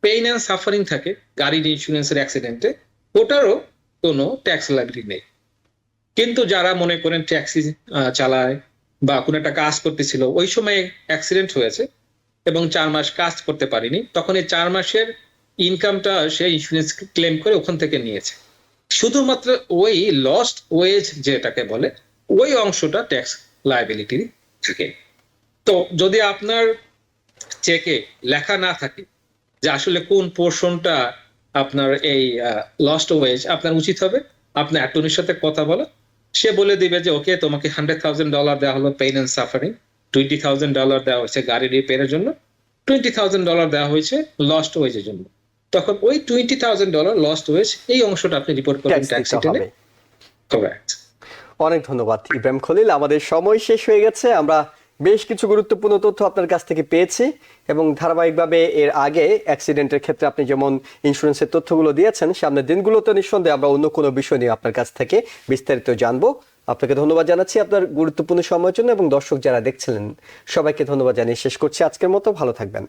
পেইন অ্যান্ড সাফারিং থাকে গাড়ির ইন্স্যুরেন্সের অ্যাক্সিডেন্টে, ওটারও কোনো ট্যাক্স লায়াবিলিটি নেই। কিন্তু যারা মনে করেন ট্যাক্সি চালায় বা কোনো একটা কাজ করতেছিল, ওই সময় অ্যাক্সিডেন্ট হয়েছে এবং 4 মাস কাজ করতে পারিনি, তখন এই 4 মাসের ইনকামটা সে ইন্স্যুরেন্স ক্লেম করে ওখান থেকে নিয়েছে। শুধুমাত্র ওই লস্ট ওয়েজ যেটাকে বলে, ওই অংশটা ট্যাক্স লায়াবিলিটি থাকে। তো যদি আপনার চেকে লেখা না থাকে যে আসলে কোন পোর্শনটা আপনার এই লস্ট ওয়েজ আপনার উচিত হবে, আপনার অ্যাটর্নির সাথে কথা বলা, সে বলে দিবে যে ওকে তোমাকে $100,000 দেওয়া হলো পেইন এন্ড সাফারিং, $20,000 দেওয়া হয়েছে গাড়ি রিপেয়ারের জন্য, $20,000 দেওয়া হয়েছে লস্ট ওয়েজের জন্য। তখন ওই $20,000 লস্ট ওয়েজ এই অংশটা আপনি রিপোর্ট করবেন ট্যাক্স ট্যাক্স দিতে রিটার্নে। হবে। কারেক্ট। অনেক ধন্যবাদ ইব্রাহিম খলিল। আমাদের সময় শেষ হয়ে গেছে। আমরা বেশ কিছু গুরুত্বপূর্ণ তথ্য আপনার কাছ থেকে পেয়েছি এবং ধারাবাহিকভাবে এর আগে অ্যাক্সিডেন্টের ক্ষেত্রে আপনি যেমন ইন্স্যুরেন্সের তথ্যগুলো দিয়েছেন, সামনের দিনগুলোতে নিঃসন্দেহে আমরা অন্য কোনো বিষয় নিয়ে আপনার কাছ থেকে বিস্তারিত জানবো। আপনাকে ধন্যবাদ জানাচ্ছি আপনার গুরুত্বপূর্ণ সময়ের জন্য এবং দর্শক যারা দেখছিলেন সবাইকে ধন্যবাদ জানিয়ে শেষ করছি আজকের মতো। ভালো থাকবেন।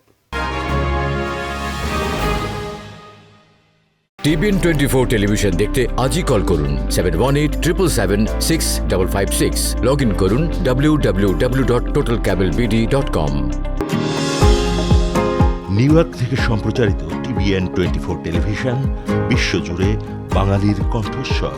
TBN 24 টেলিভিশন দেখতে আজই কল করুন 7187776556। লগ ইন করুন www.totalcablebd.com। নিউ ইয়র্ক থেকে সম্প্রচারিত TBN 24 টেলিভিশন বিশ্বজুড়ে বাঙালির কণ্ঠস্বর।